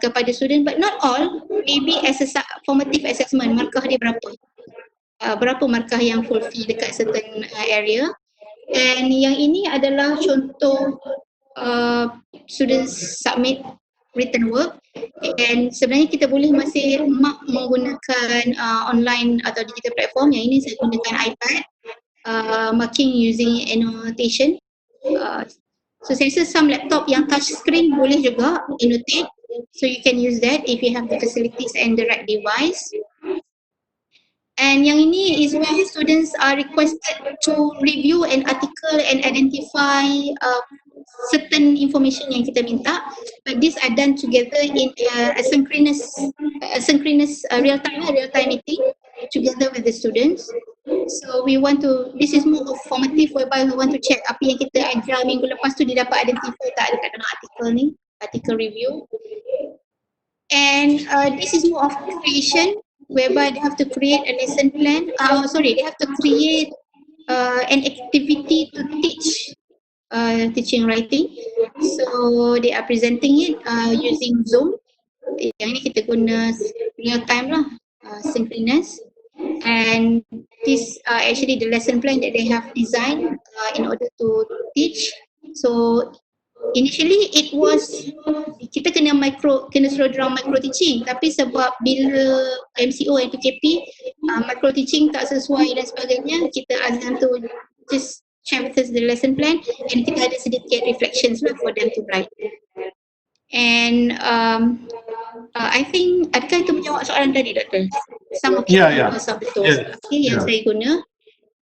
kepada student, but not all. Maybe as a formative assessment, markah dia berapa? Berapa markah yang fulfill dekat certain area. And yang ini adalah contoh students submit written work, and sebenarnya kita boleh masih mark menggunakan online atau digital platform. Yang ini saya gunakan iPad, marking using annotation. So saya rasa some laptop yang touch screen boleh juga annotate, so you can use that if you have the facilities and the right device. And yang ini is where students are requested to review an article and identify certain information yang kita minta, but these are done together in a synchronous real-time meeting together with the students. So we want to, this is more of formative whereby we want to check apa yang kita ajar minggu lepas tu dia dapat identify tak dekat dalam artikel ni, article review. And this is more of creation whereby they have to create a lesson plan, they have to create an activity to teach teaching writing. So they are presenting it using Zoom. Yang ini kita guna real time lah, synchronous. And this actually the lesson plan that they have designed in order to teach. So initially it was kita kena suruh dorang micro teaching, tapi sebab bila MCO and PKP micro teaching tak sesuai dan sebagainya, kita azam to just share with us the lesson plan and kita ada sedikit reflections lah for them to write. And I think adakah itu menjawab soalan tadi, Doktor? Sama betul. Okay, yang saya guna.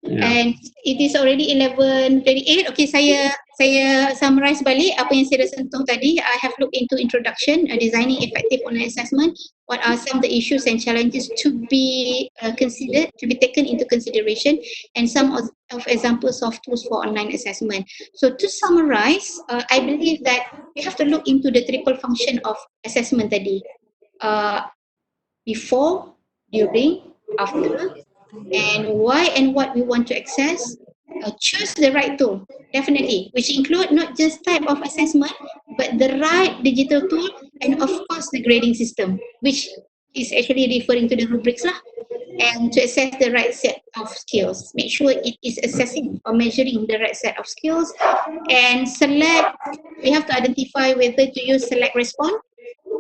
And it is already 11:28. Okay, saya summarize balik apa yang saya dah sentuh tadi. I have looked into introduction, designing effective online assessment. What are some of the issues and challenges to be considered, to be taken into consideration, and some of examples of tools for online assessment. So to summarize, I believe that we have to look into the triple function of assessment tadi. Before, during, after, and why and what we want to access. Choose the right tool, definitely, which include not just type of assessment, but the right digital tool, and of course the grading system, which is actually referring to the rubrics lah. and to assess the right set of skills. Make sure it is assessing or measuring the right set of skills, and select, we have to identify whether to use select response.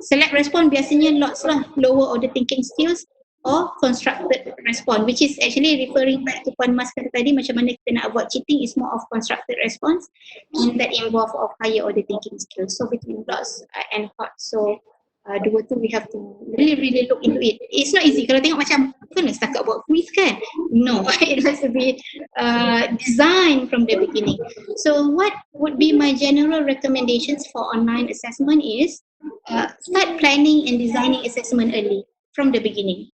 Select response biasanya lots lah, lower order thinking skills, or constructed response, which is actually referring back to Puan Mas kata tadi, macam mana kita nak avoid cheating is more of constructed response, and that involve of higher order thinking skills. So between lots and hot. So dua tu we have to really look into it. It's not easy. Kalau tengok macam kan setakat buat quiz kan? No, it has to be designed from the beginning. So what would be my general recommendations for online assessment is start planning and designing assessment early from the beginning.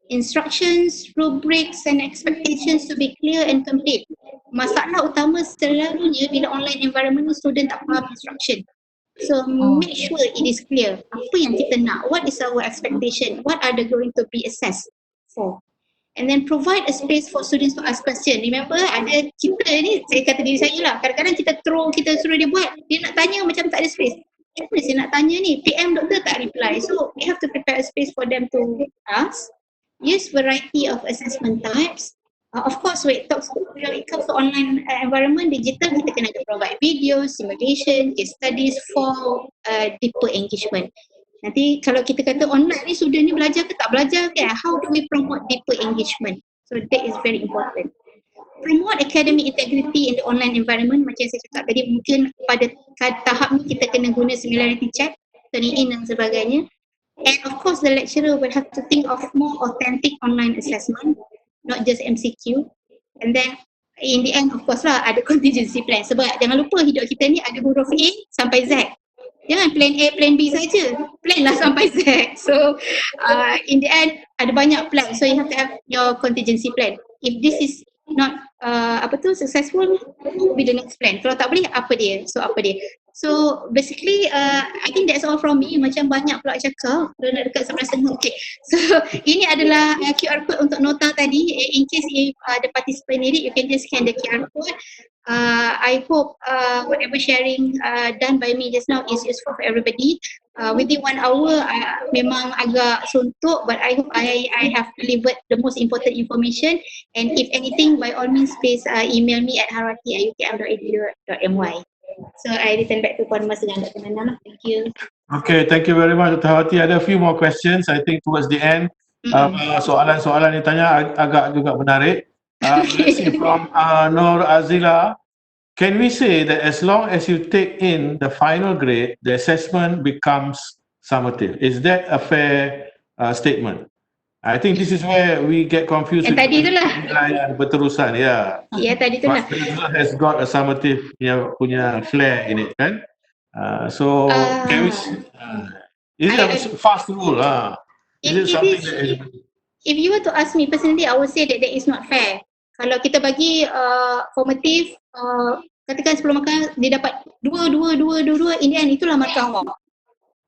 Instructions, rubrics and expectations to be clear and complete. Masalah utama selalunya bila online environment, student tak faham instruction. So make sure it is clear. Apa yang kita nak? What is our expectation? What are they going to be assessed for? And then provide a space for students to ask question. Remember, ada kita ni, saya kata diri saya lah, kadang-kadang kita suruh dia buat, dia nak tanya macam tak ada space. Apa saya nak tanya ni? PM doktor tak reply. So we have to prepare a space for them to ask. Use variety of assessment types. Of course, when it comes to online environment, digital, kita kena provide video, simulation, case studies for deeper engagement. Nanti kalau kita kata online ni, student ni belajar ke tak belajar ke, how do we promote deeper engagement? So that is very important. Promote academic integrity in the online environment. Macam saya cakap tadi, mungkin pada tahap ni kita kena guna similarity check, turning in dan sebagainya. And of course, the lecturer will have to think of more authentic online assessment, not just MCQ. And then in the end, of course lah, ada contingency plan. Sebab jangan lupa hidup kita ni ada huruf A sampai Z. Jangan plan A, plan B saja. Plan lah sampai Z. So in the end, ada banyak plan. So you have to have your contingency plan. If this is not successful, what will be the next plan? Kalau tak boleh, apa dia? So apa dia? So basically, I think that's all from me. Macam banyak pula cakap, dah nak dekat 11.30. Okay. So ini adalah QR code untuk nota tadi. In case if the participant need it, you can just scan the QR code. I hope whatever sharing done by me just now is useful for everybody. Within 1 hour, memang agak suntuk, but I hope I have delivered the most important information. And if anything, by all means, please email me at harwati@ukm.edu.my. So I return back to Puan Mas dengan Dr. Nana. Thank you. Okay, thank you very much Dr. Harwati. Ada a few more questions, I think towards the end. Soalan-soalan yang tanya agak juga menarik. Let's see from Nur Azila. Can we say that as long as you take in the final grade, the assessment becomes summative? Is that a fair statement? I think this is where we get confused with penilaian berterusan. Ya, tadi tu lah. Has got a summative punya flair in it, kan? So can we? Is it a fast rule? Is it something that? If you were to ask me personally, I would say that is not fair. Kalau kita bagi formative, katakan sebelum makan dia dapat dua, in the end itulah markah awak.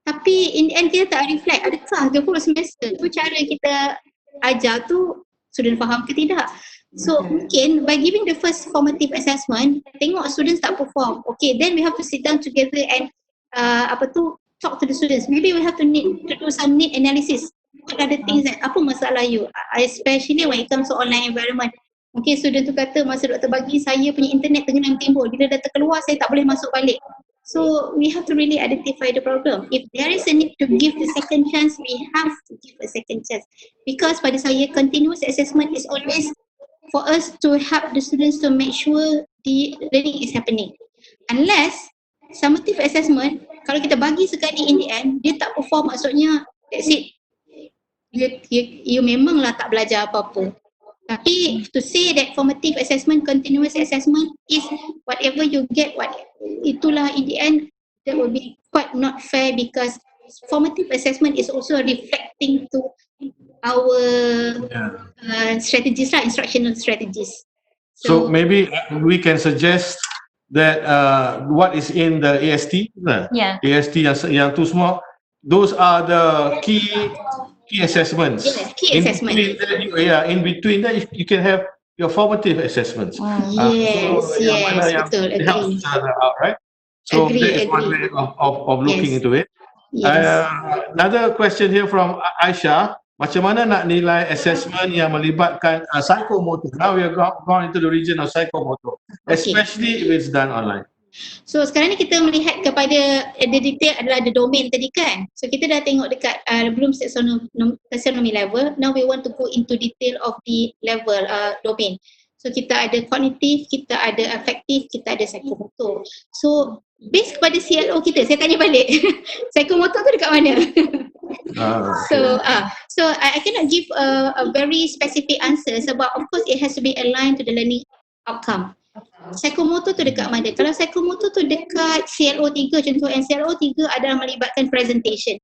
Tapi in the end kita tak reflect, adakah the whole semester tu cara kita ajar tu student faham ke tidak. So mungkin by giving the first formative assessment, tengok students tak perform, okay, then we have to sit down together and talk to the students. Maybe we have to do some need analysis. What are the things that, apa masalah you, especially when it comes to online environment. Mungkin student tu kata masa doktor bagi saya punya internet tergenang timbul, bila dah terkeluar saya tak boleh masuk balik. So we have to really identify the problem. If there is a need to give the second chance, we have to give a second chance. Because pada saya, continuous assessment is always for us to help the students to make sure the learning is happening. Unless summative assessment, kalau kita bagi sekali in the end, dia tak perform, maksudnya that's it. You memanglah tak belajar apa-apa. Tapi to say that formative assessment, continuous assessment is whatever you get, itulah in the end, that will be quite not fair, because formative assessment is also reflecting to our strategies, instructional strategies. So maybe we can suggest that what is in the AST, AST yang tu semua, those are the key assessments. Yes, key assessment. In between that, you can have your formative assessments. Yes, betul. Agree. Out, right? So that is one way of looking into it. Yes. Another question here from Aisha. macam mana nak nilai assessment yang melibatkan psychomotor? Now we have gone into the region of psychomotor, especially if it's done online. So sekarang ni kita melihat kepada the detail adalah the domain tadi kan. So kita dah tengok dekat belum taxonomy level. Now we want to go into detail of the level domain. So kita ada kognitif, kita ada afektif, kita ada psychomotor. So based kepada CLO kita, saya tanya balik. Psychomotor tu dekat mana? So I cannot give a very specific answer sebab of course it has to be aligned to the learning outcome. Psychomotor tu dekat mana? Kalau psychomotor tu dekat CLO 3 contoh, and CLO 3 adalah melibatkan presentation.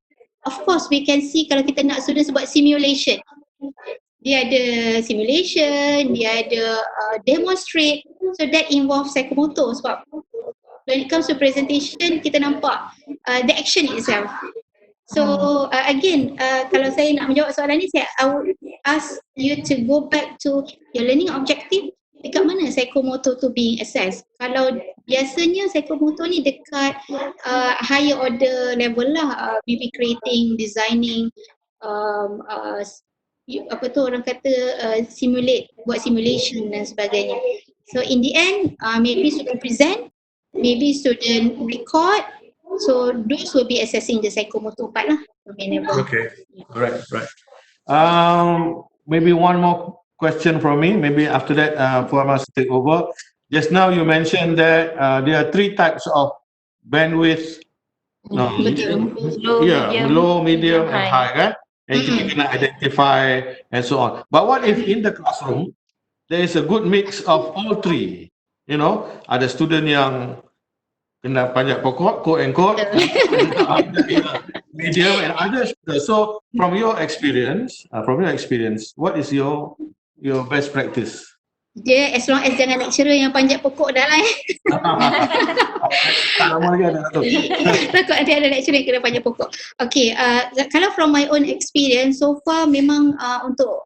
Of course we can see kalau kita nak students buat simulation. Dia ada simulation, dia ada demonstrate. So that involves psychomotor sebab when it comes to presentation kita nampak the action itself. So again, kalau saya nak menjawab soalan ni, I would ask you to go back to your learning objective. Dekat mana psychomotor tu being assessed? Kalau biasanya psychomotor ni dekat higher order level lah, maybe creating, designing, apa tu orang kata simulate, buat simulation dan sebagainya. So in the end, maybe student present, maybe student record. So those will be assessing the psychomotor part lah. Okay, right. Maybe one more question from me. Maybe after that, Puan Mas take over. Just now you mentioned that there are 3 types of bandwidth. Low, medium, and high, kan? And kita kena identify and so on. But what if in the classroom there is a good mix of all 3? You know, ada student yang kena panjat pokok, quote and quote, medium and others. So from your experience, what is your best practice? Dia as long as jangan lecturer yang panjat pokok dah lah. Tak lama lagi ada tu. Takut ada lecturer yang kena panjat pokok. Okay, kalau from my own experience, so far memang untuk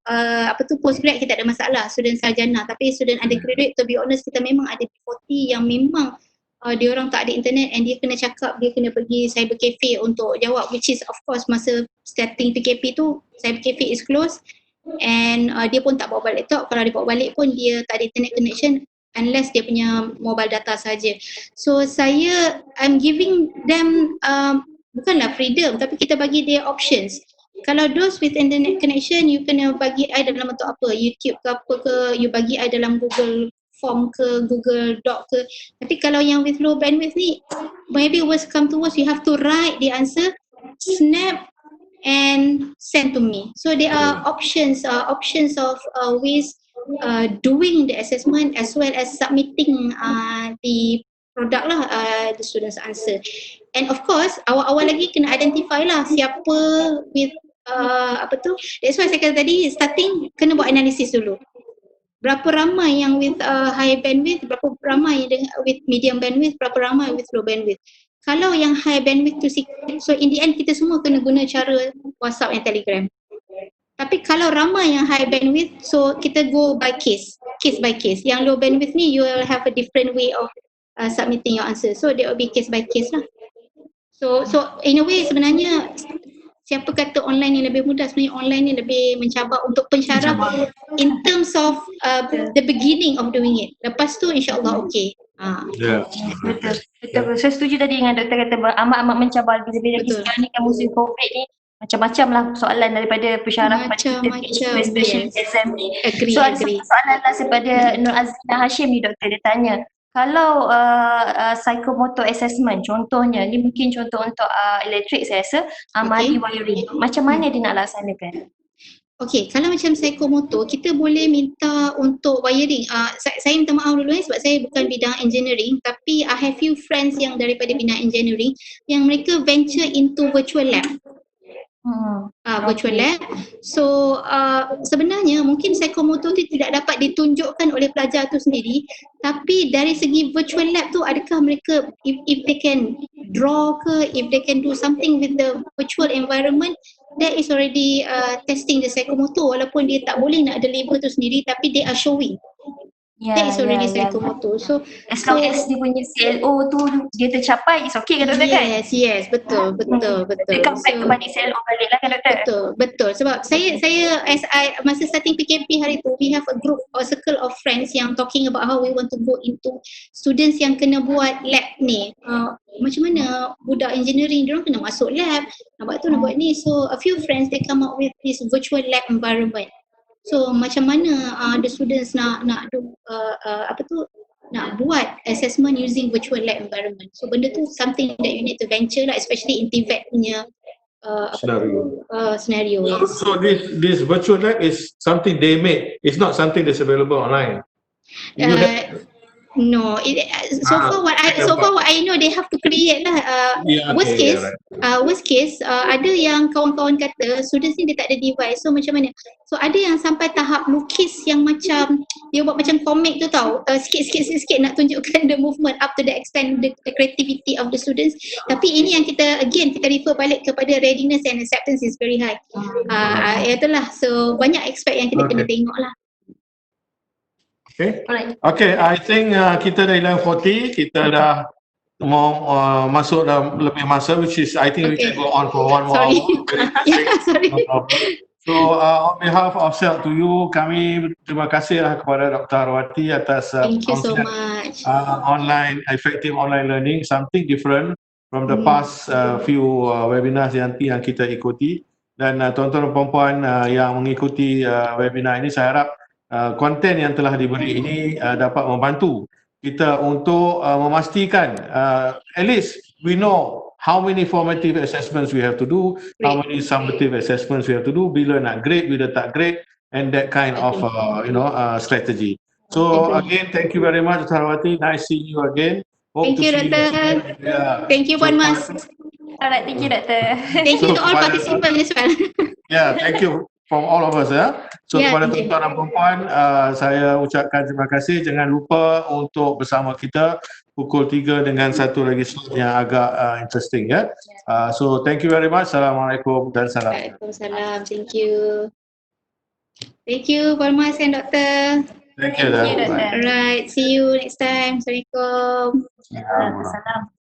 postgrad kita ada masalah, student sarjana. Tapi student undergraduate, to be honest, kita memang ada P40 yang memang dia orang tak ada internet and dia kena cakap, dia kena pergi cyber cafe untuk jawab, which is of course masa starting PKP tu cyber cafe is closed. And dia pun tak bawa balik laptop. Kalau dia bawa balik pun dia tak ada internet connection unless dia punya mobile data saja. So I'm giving them bukanlah freedom, tapi kita bagi dia options. Kalau those with internet connection, you kena bagi dalam bentuk apa, YouTube ke apa ke, you bagi dalam Google Form ke, Google Doc ke. Tapi kalau yang with low bandwidth ni, maybe worst come to worst, you have to write the answer, snap and send to me. So there are options of ways doing the assessment as well as submitting the product lah, the students answer. And of course awal-awal lagi kena identify lah siapa with that's why saya kata tadi starting kena buat analisis dulu. Berapa ramai yang with high bandwidth, berapa ramai yang with medium bandwidth, berapa ramai with low bandwidth. Kalau yang high bandwidth tu so in the end kita semua kena guna cara WhatsApp and Telegram. Tapi kalau ramai yang high bandwidth, so kita go by case by case. Yang low bandwidth ni you will have a different way of submitting your answer. So there will be case by case lah. So in a way sebenarnya siapa kata online ni lebih mudah, sebenarnya online ni lebih mencabar untuk pensyarah in terms of the beginning of doing it. Lepas tu insyaAllah okay. Betul. Saya setuju tadi dengan doktor kata amat-amat mencabar, lebih lagi sekarang ni kan musim COVID ni macam-macam lah soalan daripada pensyarah macam-macam special exam ni. Agree. Soalan lah daripada Nur Azhar Hashim ni doktor, dia tanya kalau psychomotor assessment contohnya ni, mungkin contoh untuk elektrik saya rasa amali wiring, macam mana dia nak laksanakan? Okay, kalau macam psychomotor, kita boleh minta untuk wiring. Saya minta maaf dulu sebab saya bukan bidang engineering, tapi I have few friends yang daripada bidang engineering yang mereka venture into virtual lab. Virtual lab. So sebenarnya mungkin psychomotor tu tidak dapat ditunjukkan oleh pelajar tu sendiri, tapi dari segi virtual lab tu adakah mereka if they can draw ke, if they can do something with the virtual environment, that is already testing the psychomotor, walaupun dia tak boleh nak deliver tu sendiri, tapi they are showing. That is already psychomotor. So as long as dia punya CLO tu dia tercapai, it's okay kan doktor kan? Yes, betul. Dia come back kepada CLO balik lah kan doktor? Betul. Sebab saya masa starting PKP hari tu, we have a group or circle of friends yang talking about how we want to go into students yang kena buat lab ni. Macam mana budak engineering, diorang kena masuk lab, nak buat tu, nak buat ni. So a few friends they come up with this virtual lab environment. So macam mana the students nak buat assessment using virtual lab environment. So benda tu something that you need to venture lah, especially in TVET punya scenario. Yes. So this virtual lab is something they made. It's not something that's available online. No, so far what I know, they have to create lah. Worst case, ada yang kawan-kawan kata students ni dia tak ada device, so macam mana? So ada yang sampai tahap lukis yang macam dia buat macam komik tu tau, sikit nak tunjukkan the movement up to the extent the creativity of the students. Tapi ini yang kita refer balik kepada readiness and acceptance is very high. Itulah, so banyak aspek yang kita kena tengok lah. Okay, I think kita dah 11:40, kita dah mau masuk dalam lebih masa, which is I think we can go on for one more hour. Sorry. So on behalf of CELT to you, kami terima kasih kepada Dr. Harwati atas thank you so much. Effective online learning, something different from the past few webinars yang kita ikuti. Dan tuan-tuan dan puan-puan yang mengikuti webinar ini, saya harap konten yang telah diberi ini dapat membantu kita untuk memastikan at least we know how many formative assessments we have to do, how many summative assessments we have to do, bila nak grade, bila tak grade, and that kind of strategy. So again, thank you very much Dr. Harwati, nice seeing you again. Thank you Dr. Thank you Puan Mas. Alright, thank you Dr. Thank you to all participants as well. Thank you from all of us So kepada tuan-tuan dan puan-puan, saya ucapkan terima kasih. Jangan lupa untuk bersama kita pukul 3 dengan satu lagi slot yang agak interesting So thank you very much. Assalamualaikum dan salam. Waalaikumsalam. Thank you. Thank you Puan Mas and Doktor. Thank you. Doktor. Alright, see you next time. Assalamualaikum. Salam.